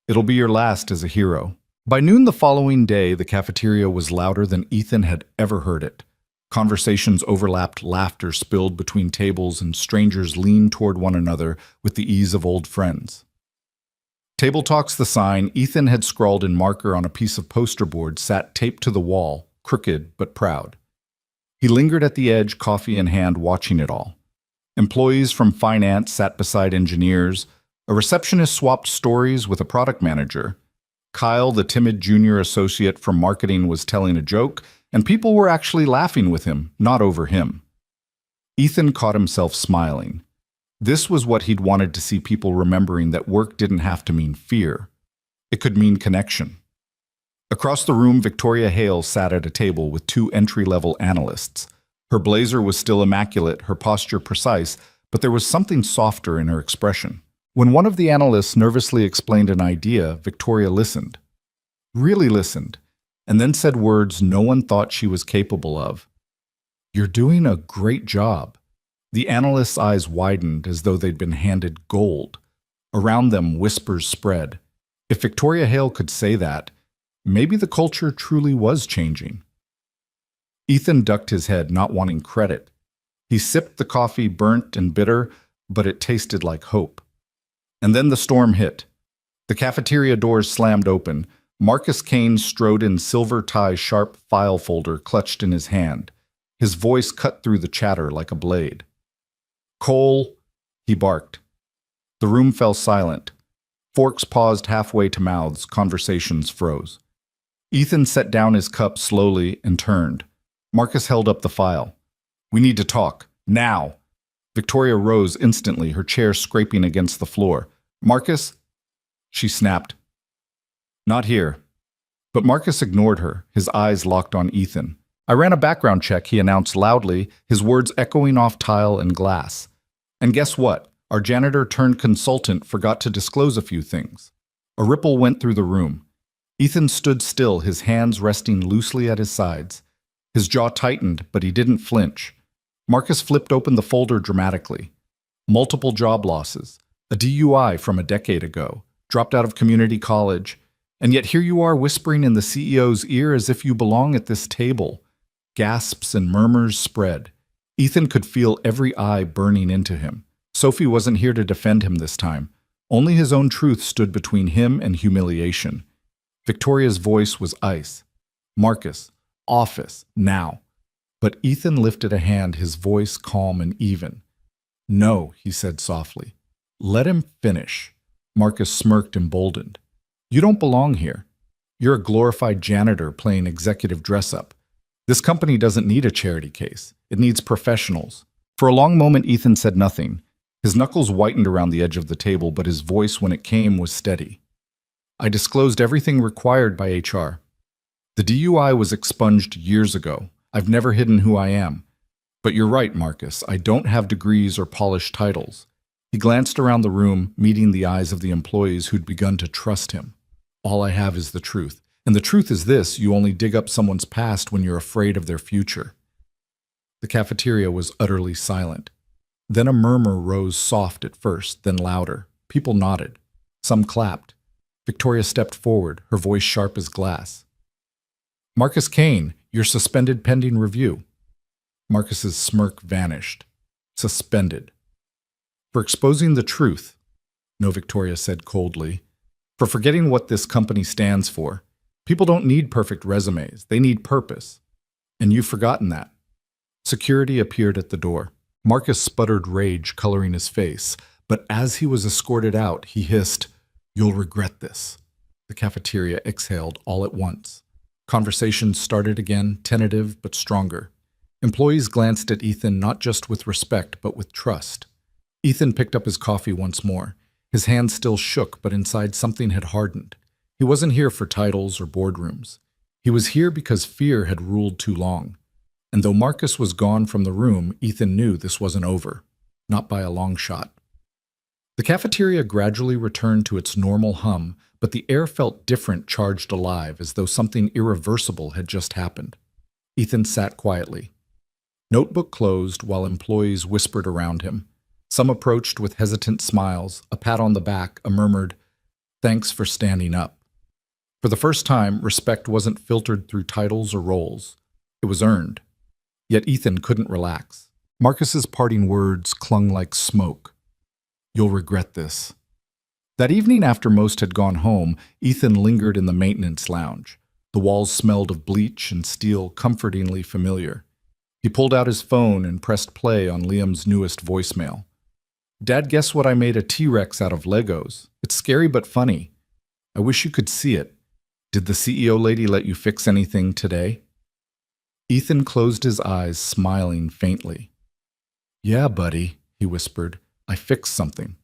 It'll be your last as a hero. By noon the following day, the cafeteria was louder than Ethan had ever heard it. Conversations overlapped, laughter spilled between tables, and strangers leaned toward one another with the ease of old friends. Table Talk's the sign Ethan had scrawled in marker on a piece of poster board sat taped to the wall, crooked but proud. He lingered at the edge, coffee in hand, watching it all. Employees from finance sat beside engineers. A receptionist swapped stories with a product manager. Kyle, the timid junior associate from marketing, was telling a joke, and people were actually laughing with him, not over him. Ethan caught himself smiling. This was what he'd wanted to see people remembering, that work didn't have to mean fear. It could mean connection. Across the room, Victoria Hale sat at a table with two entry-level analysts. Her blazer was still immaculate, her posture precise, but there was something softer in her expression. When one of the analysts nervously explained an idea, Victoria listened. Really listened, and then said words no one thought she was capable of. You're doing a great job. The analyst's eyes widened as though they'd been handed gold. Around them, whispers spread. If Victoria Hale could say that, maybe the culture truly was changing. Ethan ducked his head, not wanting credit. He sipped the coffee, burnt and bitter, but it tasted like hope. And then the storm hit. The cafeteria doors slammed open. Marcus Kane strode in, silver tie, sharp file folder clutched in his hand. His voice cut through the chatter like a blade. Cole, he barked. The room fell silent. Forks paused halfway to mouths, conversations froze. Ethan set down his cup slowly and turned. Marcus held up the file. We need to talk. Now. Victoria rose instantly, her chair scraping against the floor. Marcus? She snapped. Not here. But Marcus ignored her, his eyes locked on Ethan. I ran a background check, he announced loudly, his words echoing off tile and glass. And guess what? Our janitor turned consultant forgot to disclose a few things. A ripple went through the room. Ethan stood still, his hands resting loosely at his sides. His jaw tightened, but he didn't flinch. Marcus flipped open the folder dramatically. Multiple job losses. A DUI from a decade ago. Dropped out of community college. And yet here you are whispering in the CEO's ear as if you belong at this table. Gasps and murmurs spread. Ethan could feel every eye burning into him. Sophie wasn't here to defend him this time. Only his own truth stood between him and humiliation. Victoria's voice was ice. Marcus, office, now. But Ethan lifted a hand, his voice calm and even. No, he said softly. Let him finish. Marcus smirked, emboldened. You don't belong here. You're a glorified janitor playing executive dress-up. This company doesn't need a charity case. It needs professionals. For a long moment, Ethan said nothing. His knuckles whitened around the edge of the table, but his voice, when it came, was steady. I disclosed everything required by HR. The DUI was expunged years ago. I've never hidden who I am. But you're right, Marcus. I don't have degrees or polished titles. He glanced around the room, meeting the eyes of the employees who'd begun to trust him. All I have is the truth. And the truth is this: you only dig up someone's past when you're afraid of their future. The cafeteria was utterly silent. Then a murmur rose, soft at first, then louder. People nodded. Some clapped. Victoria stepped forward, her voice sharp as glass. Marcus Kane, you're suspended pending review. Marcus's smirk vanished. Suspended. For exposing the truth, no, Victoria said coldly. For forgetting what this company stands for. People don't need perfect resumes. They need purpose. And you've forgotten that. Security appeared at the door. Marcus sputtered, rage coloring his face. But as he was escorted out, he hissed, You'll regret this. The cafeteria exhaled all at once. Conversations started again, tentative but stronger. Employees glanced at Ethan not just with respect, but with trust. Ethan picked up his coffee once more. His hand still shook, but inside something had hardened. He wasn't here for titles or boardrooms. He was here because fear had ruled too long. And though Marcus was gone from the room, Ethan knew this wasn't over. Not by a long shot. The cafeteria gradually returned to its normal hum, but the air felt different, charged alive, as though something irreversible had just happened. Ethan sat quietly. Notebook closed while employees whispered around him. Some approached with hesitant smiles, a pat on the back, a murmured, "Thanks for standing up." For the first time, respect wasn't filtered through titles or roles. It was earned. Yet Ethan couldn't relax. Marcus's parting words clung like smoke. "You'll regret this." That evening, after most had gone home, Ethan lingered in the maintenance lounge. The walls smelled of bleach and steel, comfortingly familiar. He pulled out his phone and pressed play on Liam's newest voicemail. "Dad, guess what? I made a T-Rex out of Legos. It's scary but funny. I wish you could see it. Did the CEO lady let you fix anything today?" Ethan closed his eyes, smiling faintly. "Yeah, buddy," he whispered. "I fixed something."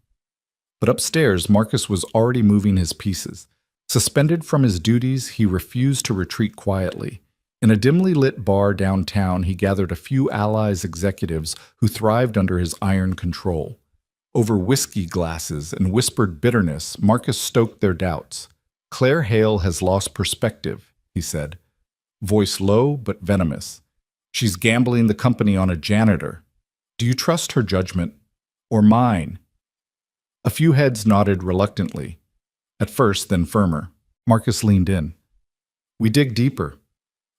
But upstairs, Marcus was already moving his pieces. Suspended from his duties, he refused to retreat quietly. In a dimly lit bar downtown, he gathered a few allies executives who thrived under his iron control. Over whiskey glasses and whispered bitterness, Marcus stoked their doubts. "Claire Hale has lost perspective," he said. Voice low but venomous. "She's gambling the company on a janitor. Do you trust her judgment? Or mine?" A few heads nodded reluctantly. At first, then firmer. Marcus leaned in. "We dig deeper.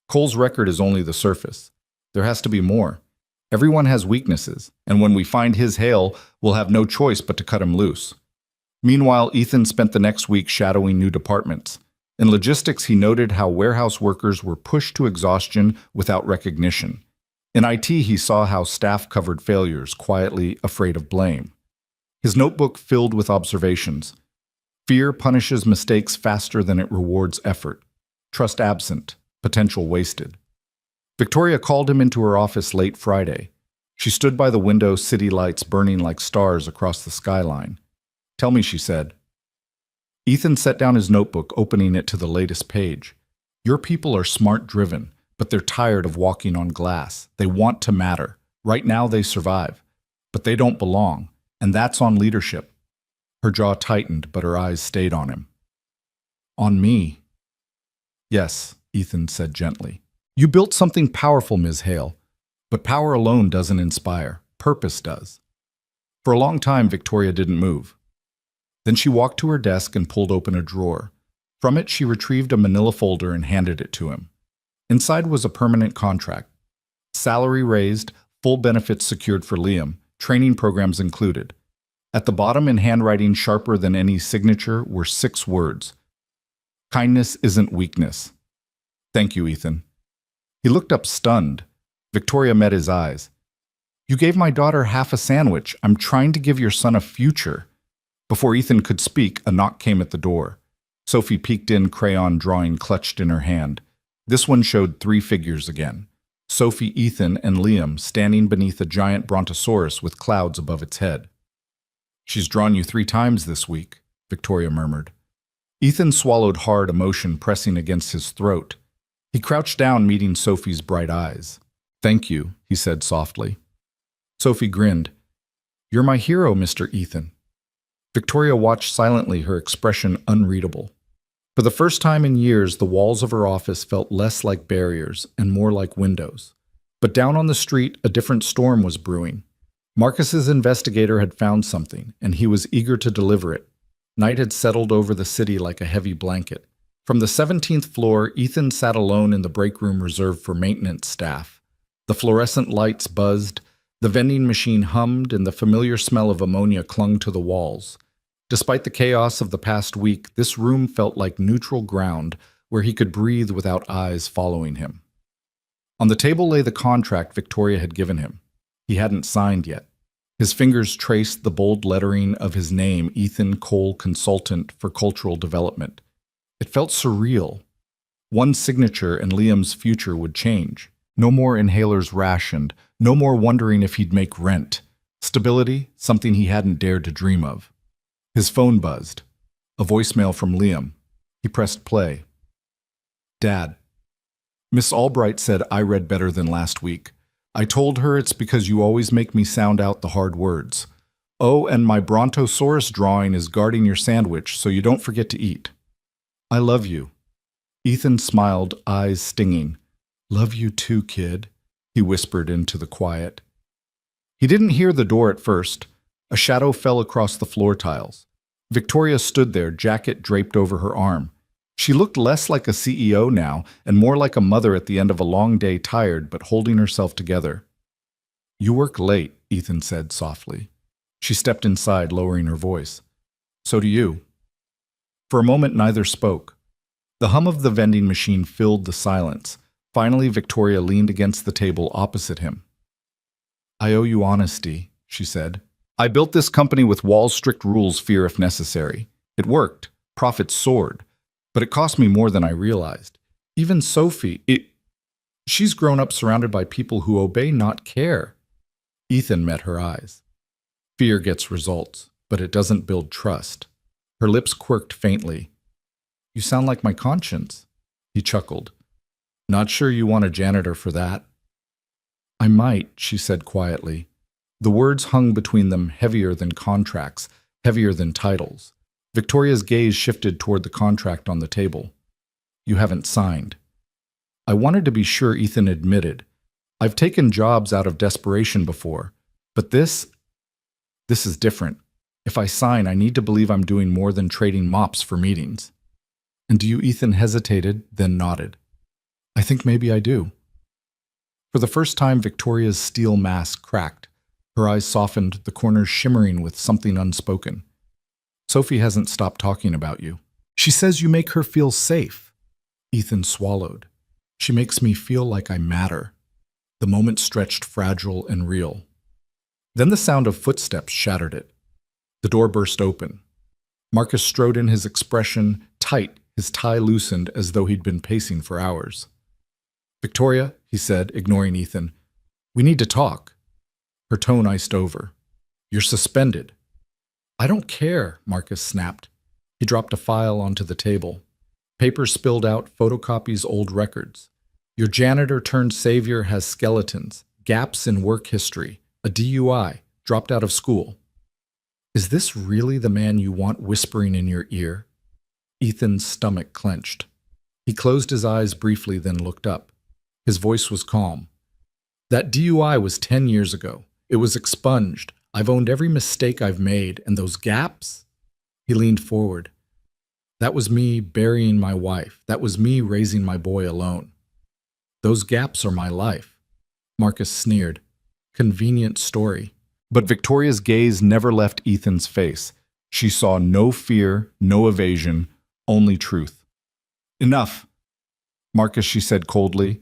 Cole's record is only the surface. There has to be more. Everyone has weaknesses, and when we find his Hale, we'll have no choice but to cut him loose." Meanwhile, Ethan spent the next week shadowing new departments. In logistics, he noted how warehouse workers were pushed to exhaustion without recognition. In IT, he saw how staff covered failures, quietly afraid of blame. His notebook filled with observations. Fear punishes mistakes faster than it rewards effort. Trust absent, potential wasted. Victoria called him into her office late Friday. She stood by the window, city lights burning like stars across the skyline. "Tell me," she said. Ethan set down his notebook, opening it to the latest page. "Your people are smart-driven, but they're tired of walking on glass. They want to matter. Right now they survive. But they don't belong, and that's on leadership." Her jaw tightened, but her eyes stayed on him. "On me?" "Yes," Ethan said gently. "You built something powerful, Ms. Hale. But power alone doesn't inspire. Purpose does." For a long time, Victoria didn't move. Then she walked to her desk and pulled open a drawer. From it, she retrieved a manila folder and handed it to him. Inside was a permanent contract. Salary raised, full benefits secured for Liam, training programs included. At the bottom, in handwriting sharper than any signature, were 6 words. "Kindness isn't weakness." "Thank you, Ethan." He looked up stunned. Victoria met his eyes. "You gave my daughter half a sandwich. I'm trying to give your son a future." Before Ethan could speak, a knock came at the door. Sophie peeked in, crayon drawing clutched in her hand. This one showed 3 figures again. Sophie, Ethan, and Liam standing beneath a giant brontosaurus with clouds above its head. "She's drawn you 3 times this week," Victoria murmured. Ethan swallowed hard, emotion pressing against his throat. He crouched down, meeting Sophie's bright eyes. "Thank you," he said softly. Sophie grinned. "You're my hero, Mr. Ethan." Victoria watched silently, her expression unreadable. For the first time in years, the walls of her office felt less like barriers and more like windows. But down on the street, a different storm was brewing. Marcus's investigator had found something, and he was eager to deliver it. Night had settled over the city like a heavy blanket. From the 17th floor, Ethan sat alone in the break room reserved for maintenance staff. The fluorescent lights buzzed, the vending machine hummed, and the familiar smell of ammonia clung to the walls. Despite the chaos of the past week, this room felt like neutral ground where he could breathe without eyes following him. On the table lay the contract Victoria had given him. He hadn't signed yet. His fingers traced the bold lettering of his name, Ethan Cole, Consultant for Cultural Development. It felt surreal. One signature and Liam's future would change. No more inhalers rationed, no more wondering if he'd make rent. Stability, something he hadn't dared to dream of. His phone buzzed. A voicemail from Liam. He pressed play. "Dad. Miss Albright said I read better than last week. I told her it's because you always make me sound out the hard words. Oh, and my brontosaurus drawing is guarding your sandwich, so you don't forget to eat. I love you." Ethan smiled, eyes stinging. "Love you too, kid." he whispered into the quiet. He didn't hear the door at first. A shadow fell across the floor tiles. Victoria stood there, jacket draped over her arm. She looked less like a CEO now and more like a mother at the end of a long day, tired but holding herself together. "You work late," Ethan said softly. She stepped inside, lowering her voice. "So do you." For a moment, neither spoke. The hum of the vending machine filled the silence. Finally, Victoria leaned against the table opposite him. "I owe you honesty," she said. "I built this company with Wall's strict rules, fear if necessary. It worked. Profits soared. But it cost me more than I realized. Even Sophie, she's grown up surrounded by people who obey, not care." Ethan met her eyes. "Fear gets results, but it doesn't build trust." Her lips quirked faintly. "You sound like my conscience." He chuckled. "Not sure you want a janitor for that." "I might," she said quietly. The words hung between them, heavier than contracts, heavier than titles. Victoria's gaze shifted toward the contract on the table. "You haven't signed." "I wanted to be sure," Ethan admitted. "I've taken jobs out of desperation before, but this is different. If I sign, I need to believe I'm doing more than trading mops for meetings." "And do you?" Ethan hesitated, then nodded. "I think maybe I do." For the first time, Victoria's steel mask cracked. Her eyes softened, the corners shimmering with something unspoken. "Sophie hasn't stopped talking about you. She says you make her feel safe." Ethan swallowed. "She makes me feel like I matter." The moment stretched fragile and real. Then the sound of footsteps shattered it. The door burst open. Marcus strode in, his expression tight, his tie loosened as though he'd been pacing for hours. "Victoria," he said, ignoring Ethan, "we need to talk." Her tone iced over. "You're suspended." "I don't care," Marcus snapped. He dropped a file onto the table. Papers spilled out, photocopies, old records. "Your janitor turned savior has skeletons, gaps in work history, a DUI, dropped out of school." "Is this really the man you want whispering in your ear?" Ethan's stomach clenched. He closed his eyes briefly, then looked up. His voice was calm. "That DUI was 10 years ago. It was expunged. I've owned every mistake I've made, and those gaps?" He leaned forward. "That was me burying my wife. That was me raising my boy alone. Those gaps are my life." Marcus sneered. "Convenient story." But Victoria's gaze never left Ethan's face. She saw no fear, no evasion, only truth. "Enough." "Marcus," she said coldly,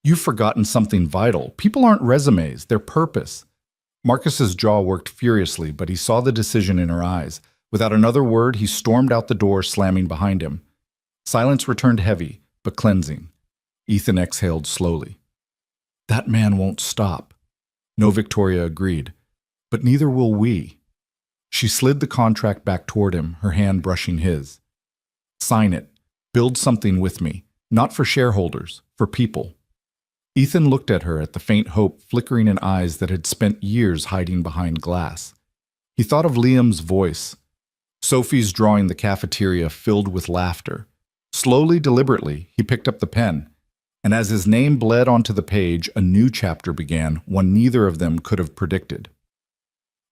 "you've forgotten something vital. People aren't resumes, they're purpose." Marcus's jaw worked furiously, but he saw the decision in her eyes. Without another word, he stormed out the door, slamming behind him. Silence returned heavy, but cleansing. Ethan exhaled slowly. "That man won't stop." "No," Victoria agreed. "But neither will we." She slid the contract back toward him, her hand brushing his. "Sign it. Build something with me. Not for shareholders, for people." Ethan looked at her, at the faint hope flickering in eyes that had spent years hiding behind glass. He thought of Liam's voice. Sophie's drawing the cafeteria filled with laughter. Slowly, deliberately, he picked up the pen. And as his name bled onto the page, a new chapter began, one neither of them could have predicted.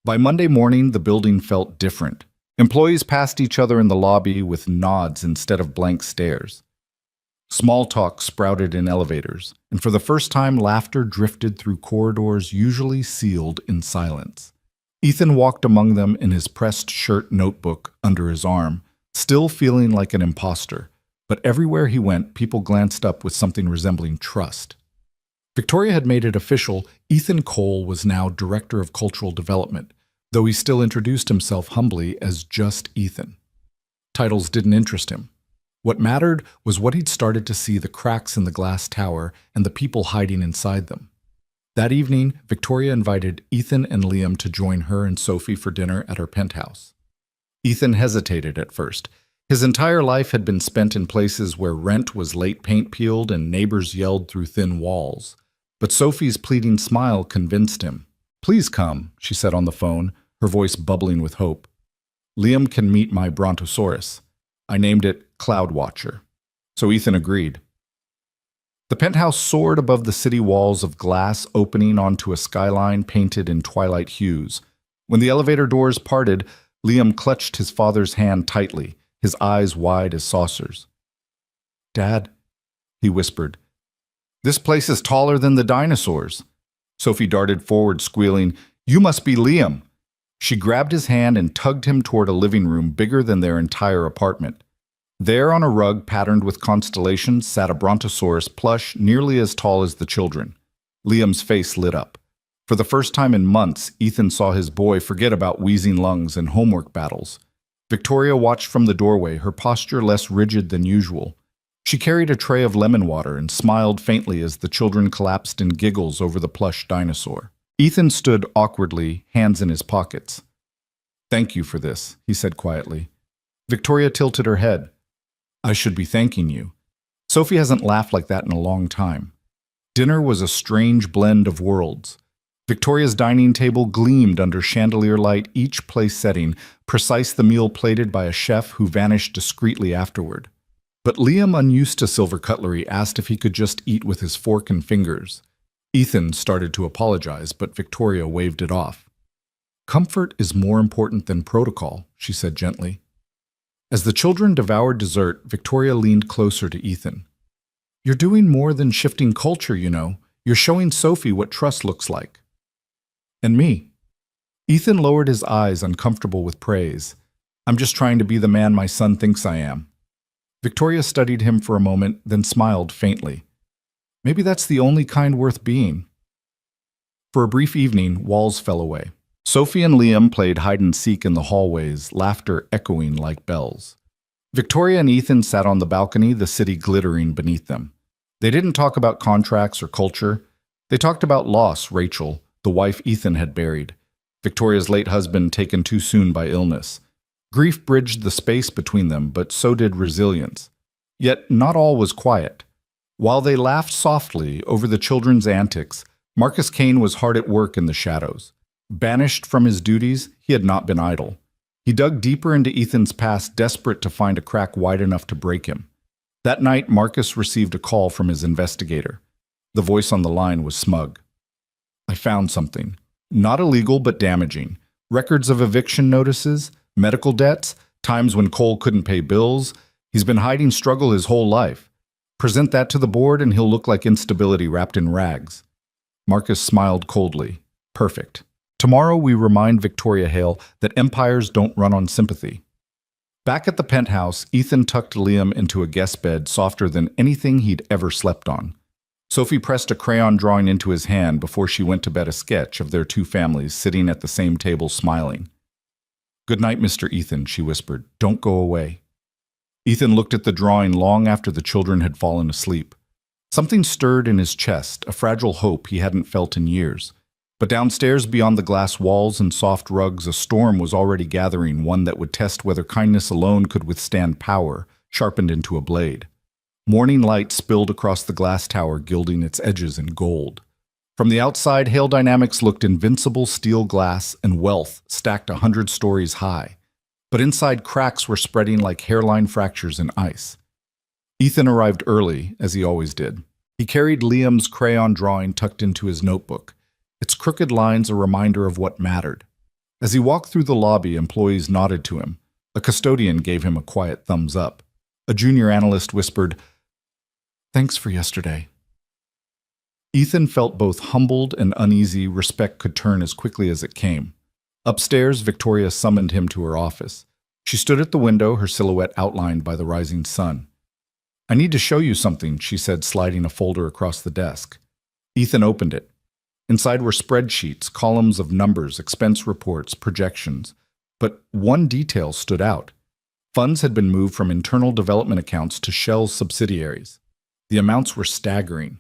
By Monday morning, the building felt different. Employees passed each other in the lobby with nods instead of blank stares. Small talk sprouted in elevators, and for the first time, laughter drifted through corridors usually sealed in silence. Ethan walked among them in his pressed shirt notebook under his arm, still feeling like an imposter. But everywhere he went, people glanced up with something resembling trust. Victoria had made it official. Ethan Cole was now Director of Cultural Development, though he still introduced himself humbly as just Ethan. Titles didn't interest him. What mattered was what he'd started to see, the cracks in the glass tower and the people hiding inside them. That evening, Victoria invited Ethan and Liam to join her and Sophie for dinner at her penthouse. Ethan hesitated at first. His entire life had been spent in places where rent was late paint peeled and neighbors yelled through thin walls. But Sophie's pleading smile convinced him. "Please come," she said on the phone, her voice bubbling with hope. "Liam can meet my brontosaurus. I named it Cloud Watcher." So Ethan agreed. The penthouse soared above the city walls of glass opening onto a skyline painted in twilight hues. When the elevator doors parted, Liam clutched his father's hand tightly, his eyes wide as saucers. "Dad," he whispered, "this place is taller than the dinosaurs." Sophie darted forward, squealing, "You must be Liam." She grabbed his hand and tugged him toward a living room bigger than their entire apartment. There, on a rug patterned with constellations, sat a brontosaurus plush nearly as tall as the children. Liam's face lit up. For the first time in months, Ethan saw his boy forget about wheezing lungs and homework battles. Victoria watched from the doorway, her posture less rigid than usual. She carried a tray of lemon water and smiled faintly as the children collapsed in giggles over the plush dinosaur. Ethan stood awkwardly, hands in his pockets. "Thank you for this," he said quietly. Victoria tilted her head. "I should be thanking you." Sophie hasn't laughed like that in a long time. Dinner was a strange blend of worlds. Victoria's dining table gleamed under chandelier light, each place setting, precise the meal plated by a chef who vanished discreetly afterward. But Liam, unused to silver cutlery, asked if he could just eat with his fork and fingers. Ethan started to apologize, but Victoria waved it off. "Comfort is more important than protocol," she said gently. As the children devoured dessert, Victoria leaned closer to Ethan. "You're doing more than shifting culture, you know. You're showing Sophie what trust looks like." "And me." Ethan lowered his eyes, uncomfortable with praise. "I'm just trying to be the man my son thinks I am." Victoria studied him for a moment, then smiled faintly. "Maybe that's the only kind worth being." For a brief evening, walls fell away. Sophie and Liam played hide-and-seek in the hallways, laughter echoing like bells. Victoria and Ethan sat on the balcony, the city glittering beneath them. They didn't talk about contracts or culture. They talked about loss, Rachel, the wife Ethan had buried. Victoria's late husband taken too soon by illness. Grief bridged the space between them, but so did resilience. Yet not all was quiet. While they laughed softly over the children's antics, Marcus Kane was hard at work in the shadows. Banished from his duties, he had not been idle. He dug deeper into Ethan's past, desperate to find a crack wide enough to break him. That night, Marcus received a call from his investigator. The voice on the line was smug. "I found something. Not illegal, but damaging. Records of eviction notices, medical debts, times when Cole couldn't pay bills. He's been hiding struggle his whole life. Present that to the board and he'll look like instability wrapped in rags." Marcus smiled coldly. "Perfect. Tomorrow we remind Victoria Hale that empires don't run on sympathy." Back at the penthouse, Ethan tucked Liam into a guest bed softer than anything he'd ever slept on. Sophie pressed a crayon drawing into his hand before she went to bed, a sketch of their two families sitting at the same table smiling. "Good night, Mr. Ethan," she whispered. "Don't go away." Ethan looked at the drawing long after the children had fallen asleep. Something stirred in his chest, a fragile hope he hadn't felt in years. But downstairs, beyond the glass walls and soft rugs, a storm was already gathering, one that would test whether kindness alone could withstand power, sharpened into a blade. Morning light spilled across the glass tower, gilding its edges in gold. From the outside, Hale Dynamics looked invincible steel glass and wealth stacked 100 stories high. But inside, cracks were spreading like hairline fractures in ice. Ethan arrived early, as he always did. He carried Liam's crayon drawing tucked into his notebook, its crooked lines a reminder of what mattered. As he walked through the lobby, employees nodded to him. A custodian gave him a quiet thumbs up. A junior analyst whispered, "Thanks for yesterday." Ethan felt both humbled and uneasy. Respect could turn as quickly as it came. Upstairs, Victoria summoned him to her office. She stood at the window, her silhouette outlined by the rising sun. "I need to show you something," she said, sliding a folder across the desk. Ethan opened it. Inside were spreadsheets, columns of numbers, expense reports, projections. But one detail stood out. Funds had been moved from internal development accounts to Shell's subsidiaries. The amounts were staggering.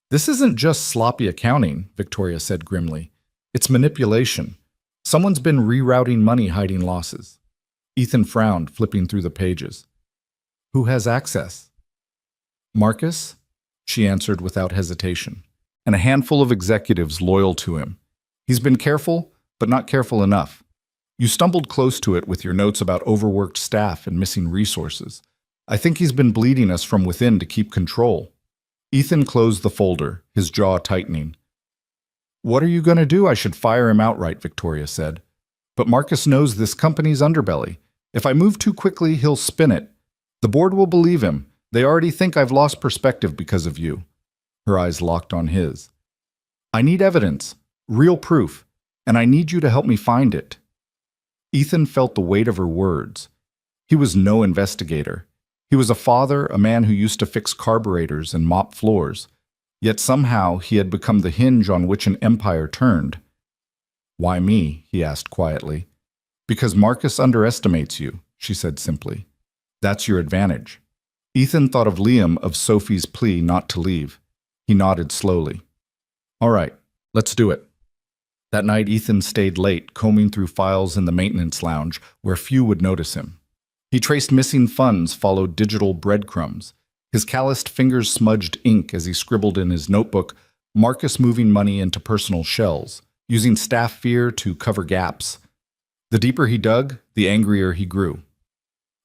"This isn't just sloppy accounting," Victoria said grimly. "It's manipulation. Someone's been rerouting money, hiding losses." Ethan frowned, flipping through the pages. "Who has access?" "Marcus," she answered without hesitation, "and a handful of executives loyal to him. He's been careful, but not careful enough. You stumbled close to it with your notes about overworked staff and missing resources. I think he's been bleeding us from within to keep control." Ethan closed the folder, his jaw tightening. What are you going to do? I should fire him outright, Victoria said. But Marcus knows this company's underbelly. If I move too quickly, he'll spin it. The board will believe him. They already think I've lost perspective because of you. Her eyes locked on his. I need evidence, real proof, and I need you to help me find it. Ethan felt the weight of her words. He was no investigator. He was a father, a man who used to fix carburetors and mop floors. Yet somehow he had become the hinge on which an empire turned. Why me? He asked quietly. Because Marcus underestimates you, she said simply. That's your advantage. Ethan thought of Liam of Sophie's plea not to leave. He nodded slowly. All right, let's do it. That night, Ethan stayed late, combing through files in the maintenance lounge where few would notice him. He traced missing funds, followed digital breadcrumbs. His calloused fingers smudged ink as he scribbled in his notebook, Marcus moving money into personal shells, using staff fear to cover gaps. The deeper he dug, the angrier he grew.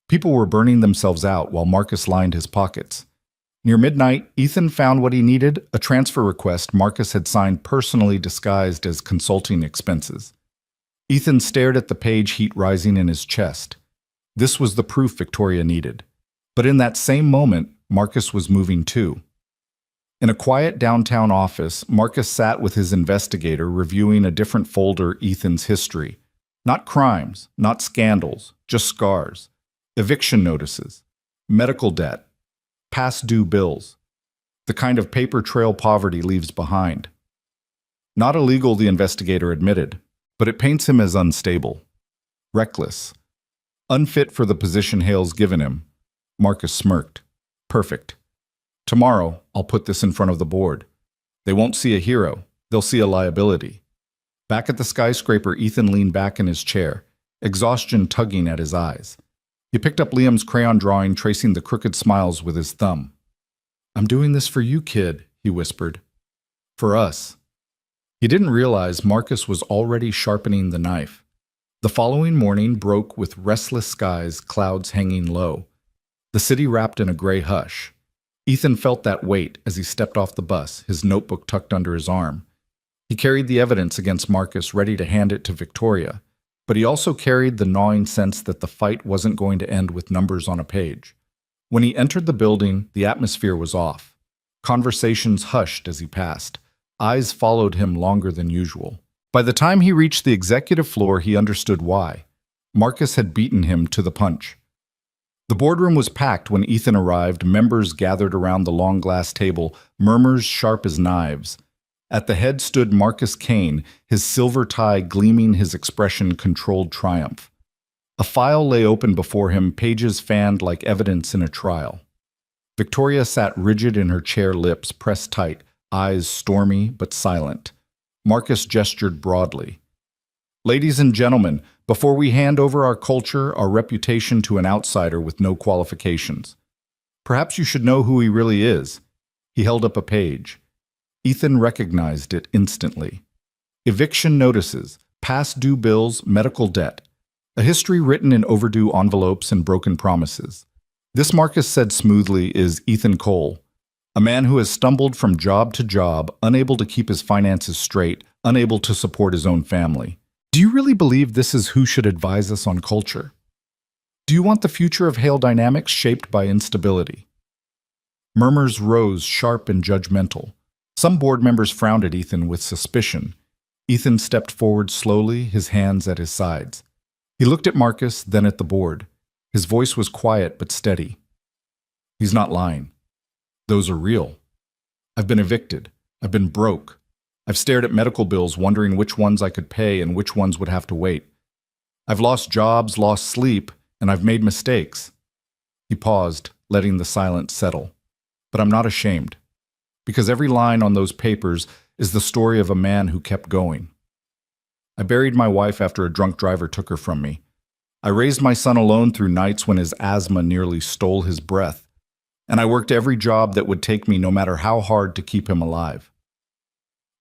People were burning themselves out while Marcus lined his pockets. Near midnight, Ethan found what he needed, a transfer request Marcus had signed personally disguised as consulting expenses. Ethan stared at the page heat rising in his chest. This was the proof Victoria needed. But in that same moment, Marcus was moving too. In a quiet downtown office, Marcus sat with his investigator reviewing a different folder, Ethan's history. Not crimes, not scandals, just scars. Eviction notices, medical debt, past due bills. The kind of paper trail poverty leaves behind. Not illegal, the investigator admitted, but it paints him as unstable, reckless, unfit for the position Hale's given him. Marcus smirked. Perfect. Tomorrow, I'll put this in front of the board. They won't see a hero. They'll see a liability. Back at the skyscraper, Ethan leaned back in his chair, exhaustion tugging at his eyes. He picked up Liam's crayon drawing, tracing the crooked smiles with his thumb. I'm doing this for you, kid, he whispered. For us. He didn't realize Marcus was already sharpening the knife. The following morning broke with restless skies, clouds hanging low. The city wrapped in a gray hush. Ethan felt that weight as he stepped off the bus, his notebook tucked under his arm. He carried the evidence against Marcus, ready to hand it to Victoria, but he also carried the gnawing sense that the fight wasn't going to end with numbers on a page. When he entered the building, the atmosphere was off. Conversations hushed as he passed. Eyes followed him longer than usual. By the time he reached the executive floor, he understood why. Marcus had beaten him to the punch. The boardroom was packed when Ethan arrived, members gathered around the long glass table, murmurs sharp as knives. At the head stood Marcus Kane, his silver tie gleaming, his expression controlled triumph. A file lay open before him, pages fanned like evidence in a trial. Victoria sat rigid in her chair, lips pressed tight, eyes stormy but silent. Marcus gestured broadly. Ladies and gentlemen, before we hand over our culture, our reputation to an outsider with no qualifications, perhaps you should know who he really is. He held up a page. Ethan recognized it instantly. Eviction notices, past due bills, medical debt. A history written in overdue envelopes and broken promises. This, Marcus said smoothly, is Ethan Cole, a man who has stumbled from job to job, unable to keep his finances straight, unable to support his own family. Do you really believe this is who should advise us on culture? Do you want the future of Hale Dynamics shaped by instability? Murmurs rose, sharp and judgmental. Some board members frowned at Ethan with suspicion. Ethan stepped forward slowly, his hands at his sides. He looked at Marcus, then at the board. His voice was quiet but steady. He's not lying. Those are real. I've been evicted. I've been broke. I've stared at medical bills, wondering which ones I could pay and which ones would have to wait. I've lost jobs, lost sleep, and I've made mistakes. He paused, letting the silence settle. But I'm not ashamed, because every line on those papers is the story of a man who kept going. I buried my wife after a drunk driver took her from me. I raised my son alone through nights when his asthma nearly stole his breath, and I worked every job that would take me, no matter how hard, to keep him alive.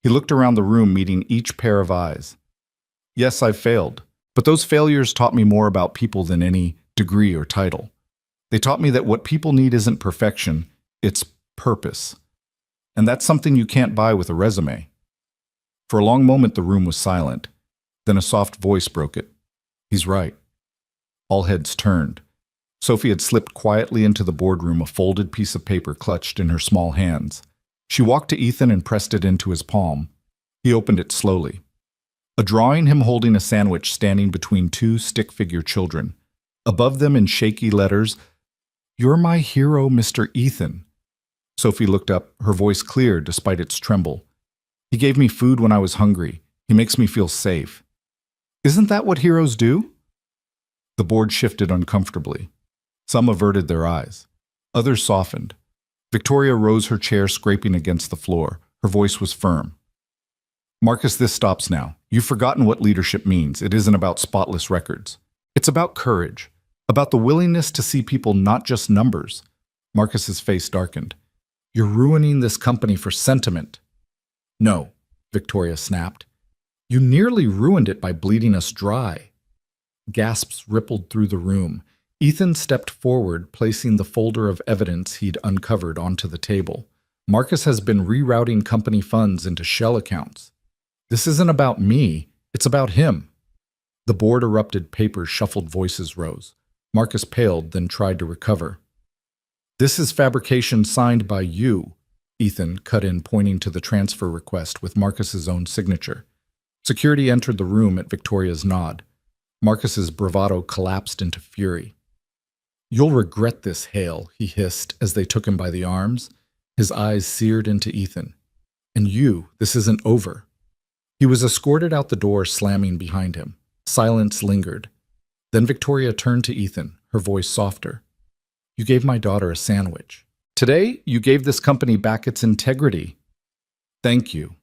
He looked around the room, meeting each pair of eyes. Yes, I've failed, but those failures taught me more about people than any degree or title. They taught me that what people need isn't perfection, it's purpose. And that's something you can't buy with a resume. For a long moment, the room was silent. Then a soft voice broke it. He's right. All heads turned. Sophie had slipped quietly into the boardroom, a folded piece of paper clutched in her small hands. She walked to Ethan and pressed it into his palm. He opened it slowly. A drawing him holding a sandwich standing between two stick-figure children. Above them in shaky letters, "You're my hero, Mr. Ethan." Sophie looked up, her voice clear despite its tremble. "He gave me food when I was hungry. He makes me feel safe." "Isn't that what heroes do?" The board shifted uncomfortably. Some averted their eyes. Others softened. Victoria rose, her chair scraping against the floor. Her voice was firm. "Marcus, this stops now. You've forgotten what leadership means. It isn't about spotless records. It's about courage, about the willingness to see people not just numbers." Marcus's face darkened. "You're ruining this company for sentiment." "No," Victoria snapped. "You nearly ruined it by bleeding us dry." Gasps rippled through the room. Ethan stepped forward, placing the folder of evidence he'd uncovered onto the table. "Marcus has been rerouting company funds into shell accounts. This isn't about me, it's about him." The board erupted, papers shuffled, voices rose. Marcus paled, then tried to recover. "This is fabrication signed by you," Ethan cut in, pointing to the transfer request with Marcus's own signature. Security entered the room at Victoria's nod. Marcus's bravado collapsed into fury. "You'll regret this, Hale," he hissed as they took him by the arms. His eyes seared into Ethan. "And you, this isn't over." He was escorted out the door, slamming behind him. Silence lingered. Then Victoria turned to Ethan, her voice softer. "You gave my daughter a sandwich. Today, you gave this company back its integrity. Thank you."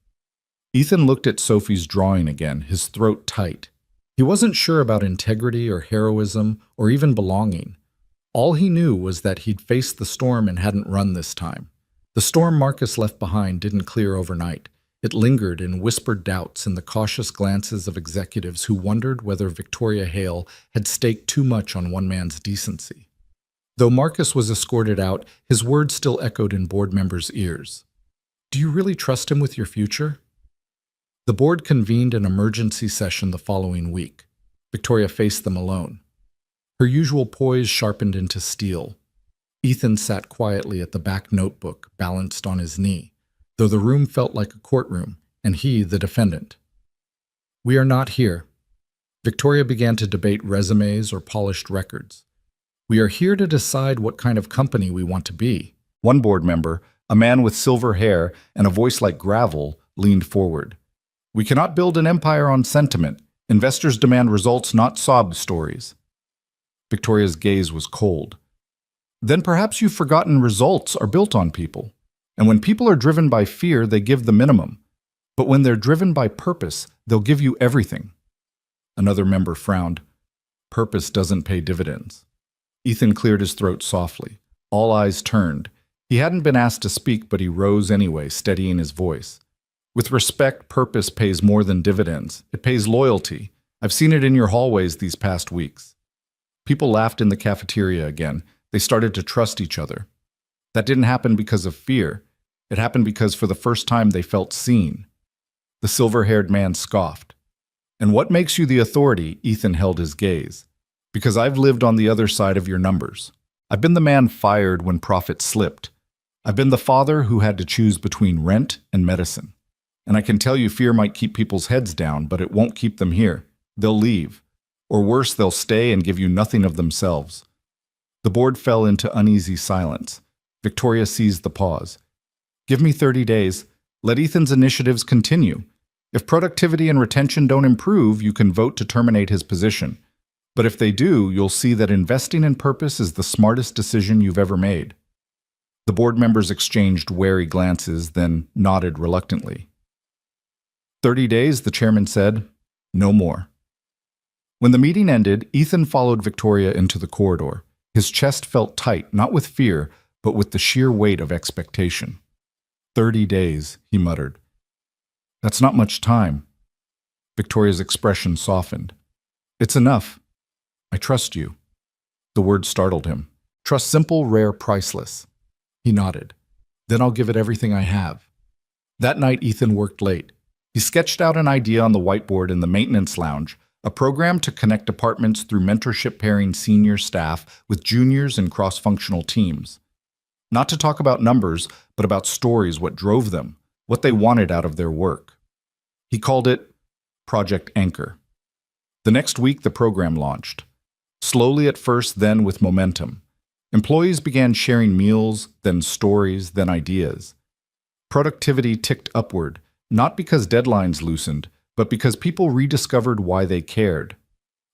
Ethan looked at Sophie's drawing again, his throat tight. He wasn't sure about integrity or heroism or even belonging. All he knew was that he'd faced the storm and hadn't run this time. The storm Marcus left behind didn't clear overnight. It lingered in whispered doubts and the cautious glances of executives who wondered whether Victoria Hale had staked too much on one man's decency. Though Marcus was escorted out, his words still echoed in board members' ears. "Do you really trust him with your future?" The board convened an emergency session the following week. Victoria faced them alone. Her usual poise sharpened into steel. Ethan sat quietly at the back notebook, balanced on his knee, though the room felt like a courtroom, and he the defendant. "We are not here." Victoria began to debate resumes or polished records. "We are here to decide what kind of company we want to be." One board member, a man with silver hair and a voice like gravel, leaned forward. "We cannot build an empire on sentiment. Investors demand results, not sob stories." Victoria's gaze was cold. "Then perhaps you've forgotten results are built on people. And when people are driven by fear, they give the minimum. But when they're driven by purpose, they'll give you everything." Another member frowned. "Purpose doesn't pay dividends." Ethan cleared his throat softly. All eyes turned. He hadn't been asked to speak, but he rose anyway, steadying his voice. "With respect, purpose pays more than dividends. It pays loyalty. I've seen it in your hallways these past weeks." People laughed in the cafeteria again. They started to trust each other. That didn't happen because of fear. It happened because for the first time they felt seen. The silver-haired man scoffed. "And what makes you the authority?" Ethan held his gaze. "Because I've lived on the other side of your numbers. I've been the man fired when profits slipped. I've been the father who had to choose between rent and medicine. And I can tell you fear might keep people's heads down, but it won't keep them here. They'll leave. Or worse, they'll stay and give you nothing of themselves." The board fell into uneasy silence. Victoria seized the pause. "Give me 30 days. Let Ethan's initiatives continue. If productivity and retention don't improve, you can vote to terminate his position. But if they do, you'll see that investing in purpose is the smartest decision you've ever made." The board members exchanged wary glances, then nodded reluctantly. 30 days, the chairman said. No more." When the meeting ended, Ethan followed Victoria into the corridor. His chest felt tight, not with fear, but with the sheer weight of expectation. 30 days, he muttered. "That's not much time." Victoria's expression softened. "It's enough. I trust you." The word startled him. Trust simple, rare, priceless. He nodded. Then I'll give it everything I have. That night, Ethan worked late. He sketched out an idea on the whiteboard in the maintenance lounge, a program to connect departments through mentorship pairing senior staff with juniors and cross-functional teams. Not to talk about numbers, but about stories, what drove them, what they wanted out of their work. He called it Project Anchor. The next week, the program launched. Slowly at first, then with momentum. Employees began sharing meals, then stories, then ideas. Productivity ticked upward, not because deadlines loosened, but because people rediscovered why they cared.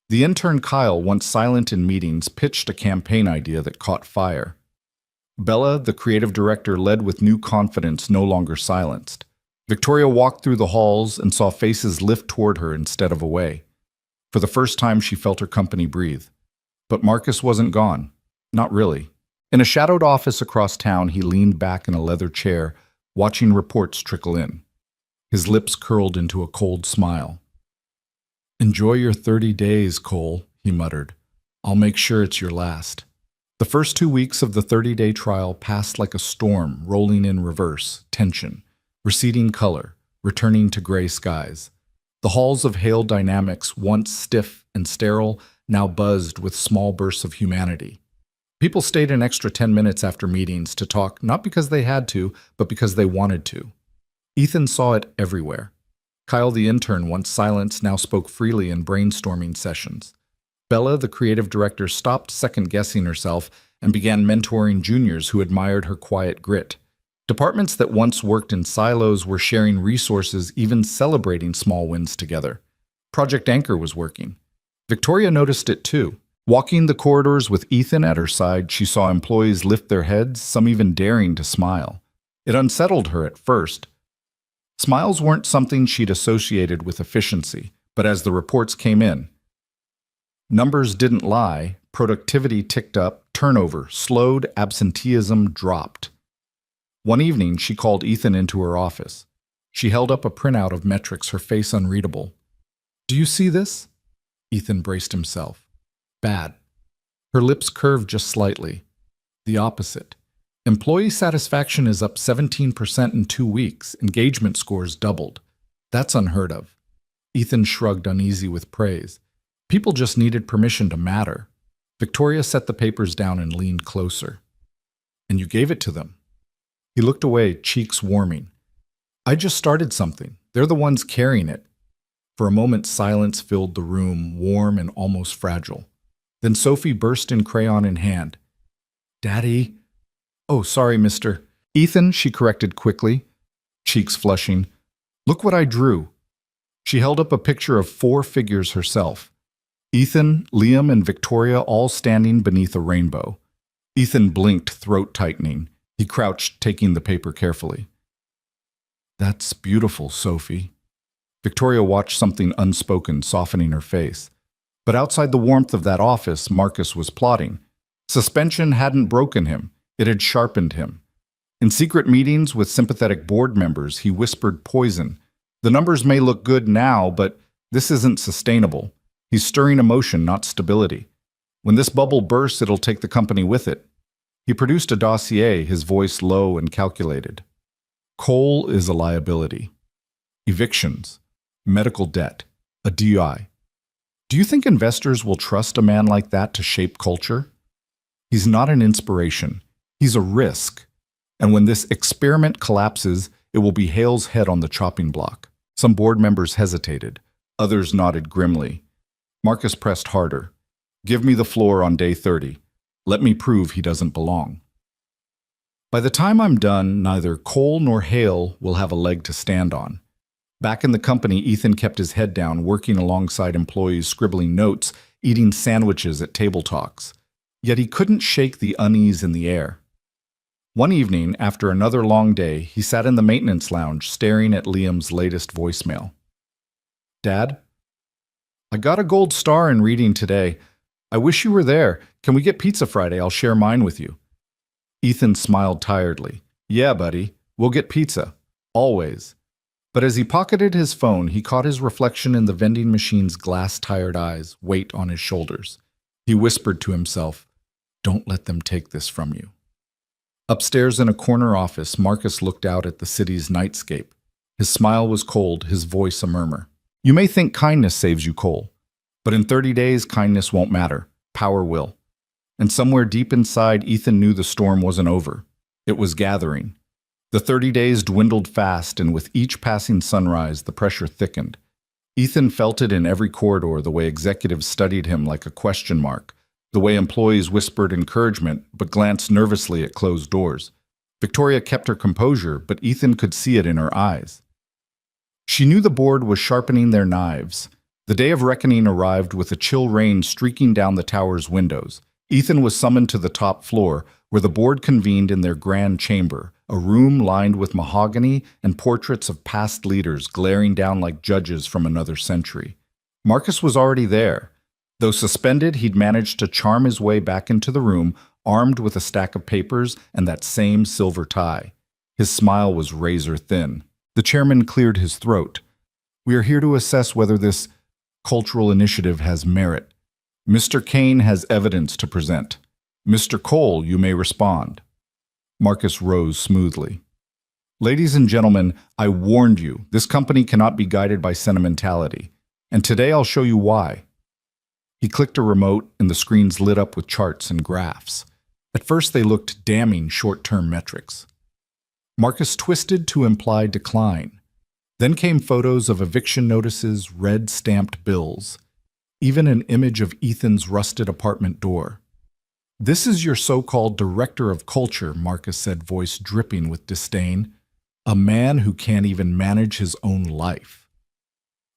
The intern Kyle, once silent in meetings, pitched a campaign idea that caught fire. Bella, the creative director, led with new confidence, no longer silenced. Victoria walked through the halls and saw faces lift toward her instead of away. For the first time, she felt her company breathe. But Marcus wasn't gone. Not really. In a shadowed office across town, he leaned back in a leather chair, watching reports trickle in. His lips curled into a cold smile. "Enjoy your 30 days, Cole," he muttered. "I'll make sure it's your last." The first 2 weeks of the 30-day trial passed like a storm, rolling in reverse, tension, receding color, returning to gray skies. The halls of Hale Dynamics, once stiff and sterile, now buzzed with small bursts of humanity. People stayed an extra 10 minutes after meetings to talk, not because they had to, but because they wanted to. Ethan saw it everywhere. Kyle, the intern, once silenced, now spoke freely in brainstorming sessions. Bella, the creative director, stopped second-guessing herself and began mentoring juniors who admired her quiet grit. Departments that once worked in silos were sharing resources, even celebrating small wins together. Project Anchor was working. Victoria noticed it too. Walking the corridors with Ethan at her side, she saw employees lift their heads, some even daring to smile. It unsettled her at first. Smiles weren't something she'd associated with efficiency, but as the reports came in, numbers didn't lie, productivity ticked up, turnover slowed, absenteeism dropped. One evening, she called Ethan into her office. She held up a printout of metrics, her face unreadable. "Do you see this?" Ethan braced himself. "Bad." Her lips curved just slightly. The opposite. Employee satisfaction is up 17% in 2 weeks. Engagement scores doubled. That's unheard of. Ethan shrugged, uneasy with praise. People just needed permission to matter. Victoria set the papers down and leaned closer. "And you gave it to them." He looked away, cheeks warming. "I just started something. They're the ones carrying it." For a moment, silence filled the room, warm and almost fragile. Then Sophie burst in, crayon in hand. "Daddy." "Oh, sorry, Mr. Ethan," she corrected quickly, cheeks flushing. "Look what I drew." She held up a picture of 4 figures herself. Ethan, Liam, and Victoria all standing beneath a rainbow. Ethan blinked, throat tightening. He crouched, taking the paper carefully. "That's beautiful, Sophie." Victoria watched something unspoken softening her face. But outside the warmth of that office, Marcus was plotting. Suspension hadn't broken him. It had sharpened him. In secret meetings with sympathetic board members, he whispered poison. "The numbers may look good now, but this isn't sustainable." He's stirring emotion, not stability. When this bubble bursts, it'll take the company with it. He produced a dossier, his voice low and calculated. Coal is a liability. Evictions, medical debt, a DUI. Do you think investors will trust a man like that to shape culture? He's not an inspiration. He's a risk. And when this experiment collapses, it will be Hale's head on the chopping block. Some board members hesitated. Others nodded grimly. Marcus pressed harder. "Give me the floor on day 30. Let me prove he doesn't belong." By the time I'm done, neither Cole nor Hale will have a leg to stand on. Back in the company, Ethan kept his head down, working alongside employees, scribbling notes, eating sandwiches at table talks. Yet he couldn't shake the unease in the air. One evening, after another long day, he sat in the maintenance lounge, staring at Liam's latest voicemail. "Dad? I got a gold star in reading today. I wish you were there. Can we get pizza Friday? I'll share mine with you." Ethan smiled tiredly. "Yeah, buddy. We'll get pizza. Always." But as he pocketed his phone, he caught his reflection in the vending machine's glass-tired eyes, weight on his shoulders. He whispered to himself, "Don't let them take this from you." Upstairs in a corner office, Marcus looked out at the city's nightscape. His smile was cold, his voice a murmur. You may think kindness saves you, Cole, but in 30 days, kindness won't matter. Power will. And somewhere deep inside, Ethan knew the storm wasn't over. It was gathering. The 30 days dwindled fast, and with each passing sunrise, the pressure thickened. Ethan felt it in every corridor, the way executives studied him like a question mark, the way employees whispered encouragement but glanced nervously at closed doors. Victoria kept her composure, but Ethan could see it in her eyes. She knew the board was sharpening their knives. The day of reckoning arrived with a chill rain streaking down the tower's windows. Ethan was summoned to the top floor, where the board convened in their grand chamber, a room lined with mahogany and portraits of past leaders glaring down like judges from another century. Marcus was already there. Though suspended, he'd managed to charm his way back into the room, armed with a stack of papers and that same silver tie. His smile was razor thin. The chairman cleared his throat. We are here to assess whether this cultural initiative has merit. Mr. Kane has evidence to present. Mr. Cole, you may respond. Marcus rose smoothly. Ladies and gentlemen, I warned you, this company cannot be guided by sentimentality. And today I'll show you why. He clicked a remote and the screens lit up with charts and graphs. At first they looked damning short-term metrics. Marcus twisted to imply decline. Then came photos of eviction notices, red-stamped bills, even an image of Ethan's rusted apartment door. This is your so-called director of culture, Marcus said, voice dripping with disdain. A man who can't even manage his own life.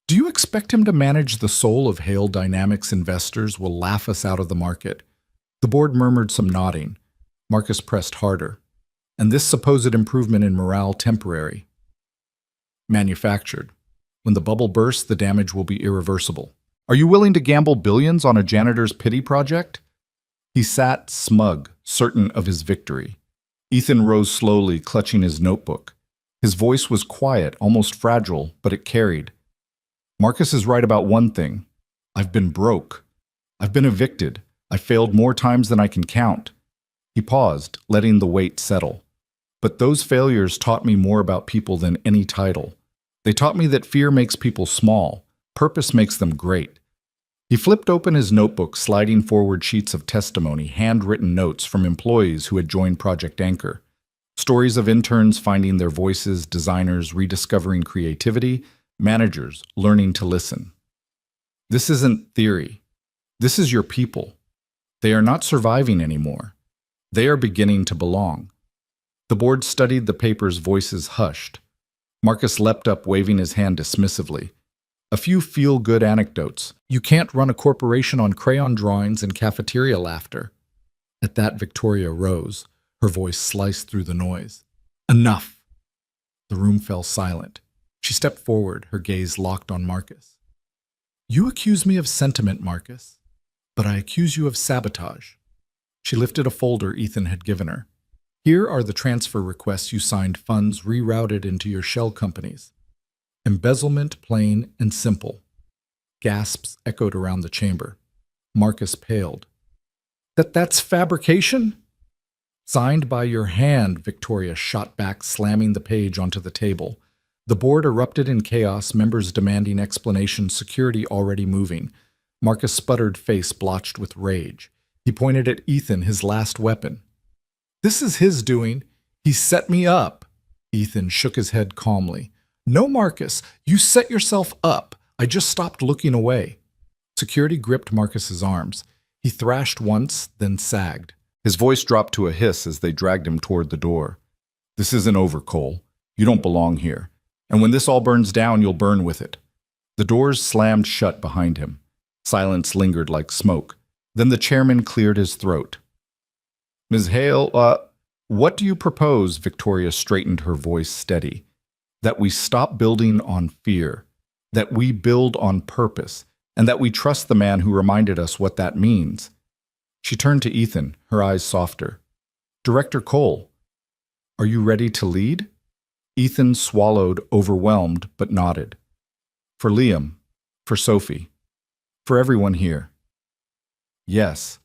Do you expect him to manage the soul of Hale Dynamics investors will laugh us out of the market? The board murmured some nodding. Marcus pressed harder. And this supposed improvement in morale temporary. Manufactured. When the bubble bursts, the damage will be irreversible. Are you willing to gamble billions on a janitor's pity project? He sat smug, certain of his victory. Ethan rose slowly, clutching his notebook. His voice was quiet, almost fragile, but it carried. Marcus is right about one thing. I've been broke. I've been evicted. I failed more times than I can count. He paused, letting the weight settle. But those failures taught me more about people than any title. They taught me that fear makes people small. Purpose makes them great. He flipped open his notebook, sliding forward sheets of testimony, handwritten notes from employees who had joined Project Anchor. Stories of interns finding their voices, designers rediscovering creativity, managers learning to listen. This isn't theory. This is your people. They are not surviving anymore. They are beginning to belong. The board studied the papers, voices hushed. Marcus leapt up, waving his hand dismissively. A few feel-good anecdotes. You can't run a corporation on crayon drawings and cafeteria laughter. At that, Victoria rose. Her voice sliced through the noise. Enough! The room fell silent. She stepped forward, her gaze locked on Marcus. You accuse me of sentiment, Marcus, but I accuse you of sabotage. She lifted a folder Ethan had given her. Here are the transfer requests you signed, funds rerouted into your shell companies. Embezzlement plain and simple. Gasps echoed around the chamber. Marcus paled. That's fabrication? Signed by your hand, Victoria shot back, slamming the page onto the table. The board erupted in chaos, members demanding explanations, security already moving. Marcus' sputtered face blotched with rage. He pointed at Ethan, his last weapon. This is his doing. He set me up. Ethan shook his head calmly. No, Marcus, you set yourself up. I just stopped looking away. Security gripped Marcus's arms. He thrashed once, then sagged. His voice dropped to a hiss as they dragged him toward the door. This isn't over, Cole. You don't belong here. And when this all burns down, you'll burn with it. The doors slammed shut behind him. Silence lingered like smoke. Then the chairman cleared his throat. Ms. Hale, what do you propose? Victoria straightened, her voice steady. That we stop building on fear, that we build on purpose, and that we trust the man who reminded us what that means. She turned to Ethan, her eyes softer. Director Cole, are you ready to lead? Ethan swallowed, overwhelmed, but nodded. For Liam, for Sophie, for everyone here. Yes.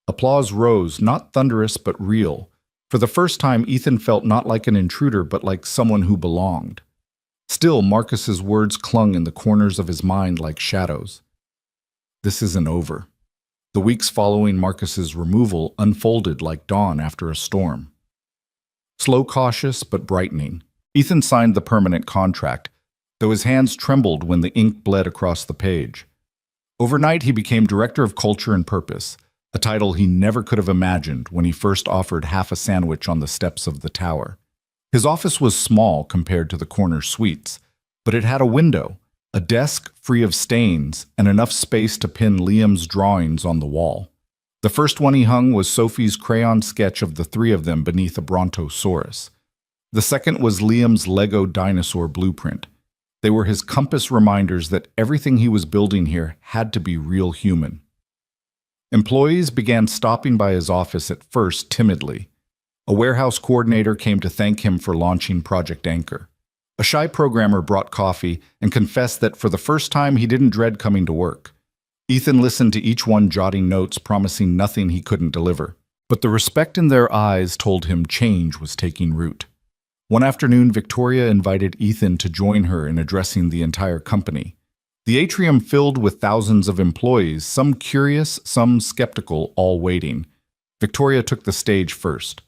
Applause rose, not thunderous but real. For the first time, Ethan felt not like an intruder, but like someone who belonged. Still, Marcus's words clung in the corners of his mind like shadows. This isn't over. The weeks following Marcus's removal unfolded like dawn after a storm. Slow, cautious, but brightening, Ethan signed the permanent contract, though his hands trembled when the ink bled across the page. Overnight, he became Director of Culture and Purpose, a title he never could have imagined when he first offered half a sandwich on the steps of the tower. His office was small compared to the corner suites, but it had a window, a desk free of stains, and enough space to pin Liam's drawings on the wall. The first one he hung was Sophie's crayon sketch of the three of them beneath a brontosaurus. The second was Liam's Lego dinosaur blueprint. They were his compass reminders that everything he was building here had to be real human. Employees began stopping by his office at first timidly. A warehouse coordinator came to thank him for launching Project Anchor. A shy programmer brought coffee and confessed that for the first time he didn't dread coming to work. Ethan listened to each one, jotting notes, promising nothing he couldn't deliver. But the respect in their eyes told him change was taking root. One afternoon, Victoria invited Ethan to join her in addressing the entire company. The atrium filled with thousands of employees, some curious, some skeptical, all waiting. Victoria took the stage first.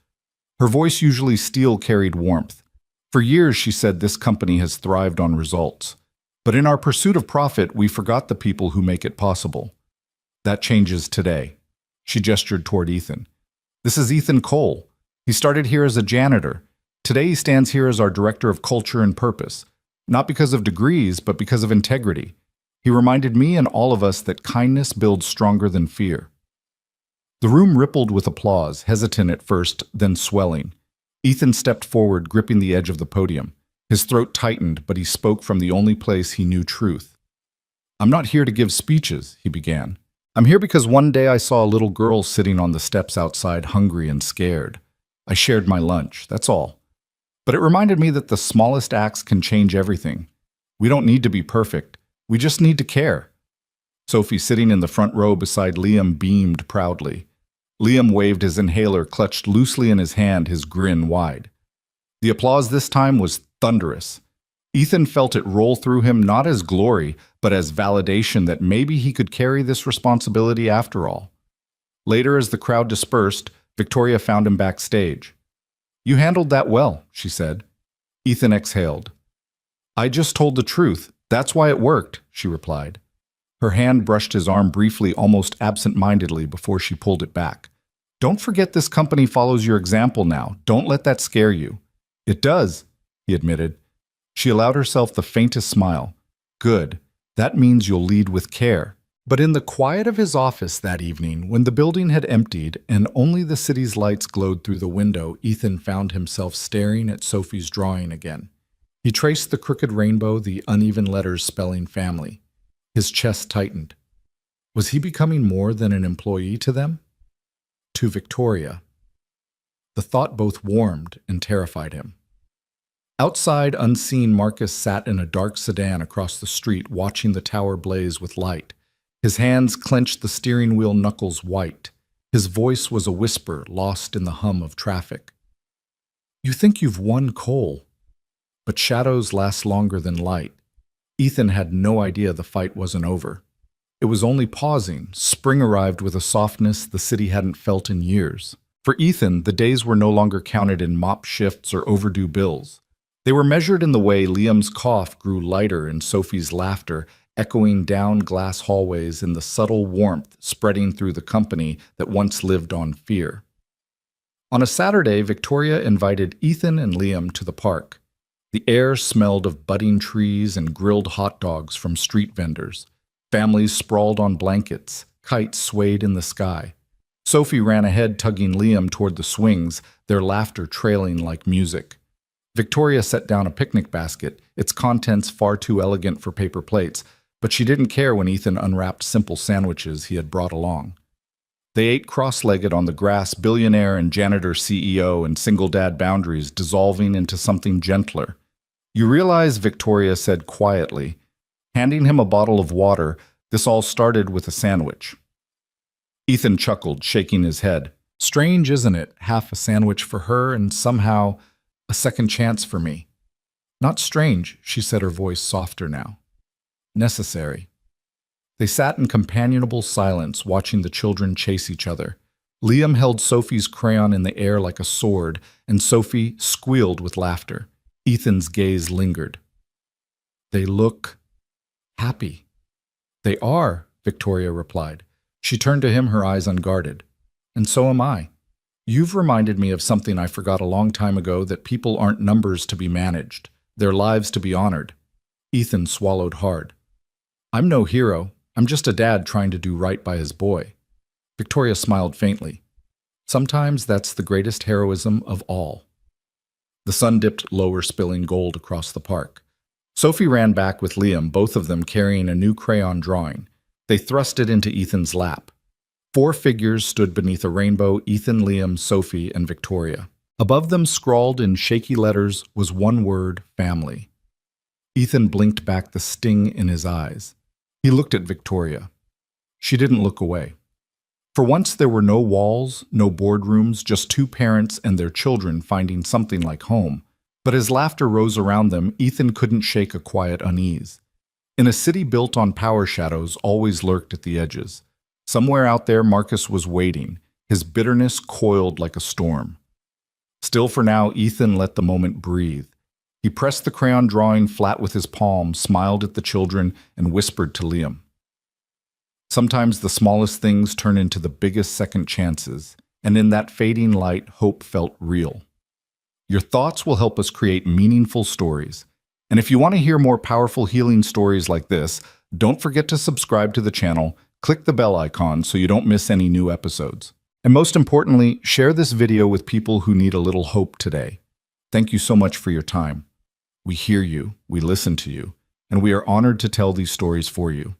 Her voice, usually steel, carried warmth. For years, she said, this company has thrived on results. But in our pursuit of profit, we forgot the people who make it possible. That changes today. She gestured toward Ethan. This is Ethan Cole. He started here as a janitor. Today he stands here as our Director of Culture and Purpose, not because of degrees, but because of integrity. He reminded me and all of us that kindness builds stronger than fear. The room rippled with applause, hesitant at first, then swelling. Ethan stepped forward, gripping the edge of the podium. His throat tightened, but he spoke from the only place he knew truth. I'm not here to give speeches, he began. I'm here because one day I saw a little girl sitting on the steps outside, hungry and scared. I shared my lunch, that's all. But it reminded me that the smallest acts can change everything. We don't need to be perfect. We just need to care. Sophie, sitting in the front row beside Liam, beamed proudly. Liam waved his inhaler, clutched loosely in his hand, his grin wide. The applause this time was thunderous. Ethan felt it roll through him not as glory, but as validation that maybe he could carry this responsibility after all. Later, as the crowd dispersed, Victoria found him backstage. You handled that well, she said. Ethan exhaled. I just told the truth. That's why it worked, she replied. Her hand brushed his arm briefly, almost absent-mindedly, before she pulled it back. Don't forget this company follows your example now. Don't let that scare you. It does, he admitted. She allowed herself the faintest smile. Good. That means you'll lead with care. But in the quiet of his office that evening, when the building had emptied and only the city's lights glowed through the window, Ethan found himself staring at Sophie's drawing again. He traced the crooked rainbow, the uneven letters spelling family. His chest tightened. Was he becoming more than an employee to them? To Victoria. The thought both warmed and terrified him. Outside, unseen, Marcus sat in a dark sedan across the street, watching the tower blaze with light. His hands clenched the steering wheel, knuckles white. His voice was a whisper, lost in the hum of traffic. You think you've won, Cole. But shadows last longer than light. Ethan had no idea the fight wasn't over. It was only pausing. Spring arrived with a softness the city hadn't felt in years. For Ethan, the days were no longer counted in mop shifts or overdue bills. They were measured in the way Liam's cough grew lighter and Sophie's laughter echoing down glass hallways in the subtle warmth spreading through the company that once lived on fear. On a Saturday, Victoria invited Ethan and Liam to the park. The air smelled of budding trees and grilled hot dogs from street vendors. Families sprawled on blankets, kites swayed in the sky. Sophie ran ahead, tugging Liam toward the swings, their laughter trailing like music. Victoria set down a picnic basket, its contents far too elegant for paper plates, but she didn't care when Ethan unwrapped simple sandwiches he had brought along. They ate cross-legged on the grass, billionaire and janitor CEO and single dad boundaries dissolving into something gentler. You realize, Victoria said quietly, handing him a bottle of water, this all started with a sandwich. Ethan chuckled, shaking his head. Strange, isn't it? Half a sandwich for her and somehow a second chance for me. Not strange, she said, her voice softer now. Necessary. They sat in companionable silence, watching the children chase each other. Liam held Sophie's crayon in the air like a sword, and Sophie squealed with laughter. Ethan's gaze lingered. They look happy. They are, Victoria replied. She turned to him, her eyes unguarded. And so am I. You've reminded me of something I forgot a long time ago, that people aren't numbers to be managed, their lives to be honored. Ethan swallowed hard. I'm no hero. I'm just a dad trying to do right by his boy. Victoria smiled faintly. Sometimes that's the greatest heroism of all. The sun dipped lower, spilling gold across the park. Sophie ran back with Liam, both of them carrying a new crayon drawing. They thrust it into Ethan's lap. 4 figures stood beneath a rainbow: Ethan, Liam, Sophie, and Victoria. Above them, scrawled in shaky letters, was one word: family. Ethan blinked back, the sting in his eyes. He looked at Victoria. She didn't look away. For once, there were no walls, no boardrooms, just 2 parents and their children finding something like home. But as laughter rose around them, Ethan couldn't shake a quiet unease. In a city built on power, shadows always lurked at the edges. Somewhere out there, Marcus was waiting, his bitterness coiled like a storm. Still for now, Ethan let the moment breathe. He pressed the crayon drawing flat with his palm, smiled at the children, and whispered to Liam. Sometimes the smallest things turn into the biggest second chances, and in that fading light, hope felt real. Your thoughts will help us create meaningful stories. And if you want to hear more powerful healing stories like this, don't forget to subscribe to the channel, click the bell icon so you don't miss any new episodes. And most importantly, share this video with people who need a little hope today. Thank you so much for your time. We hear you, we listen to you, and we are honored to tell these stories for you.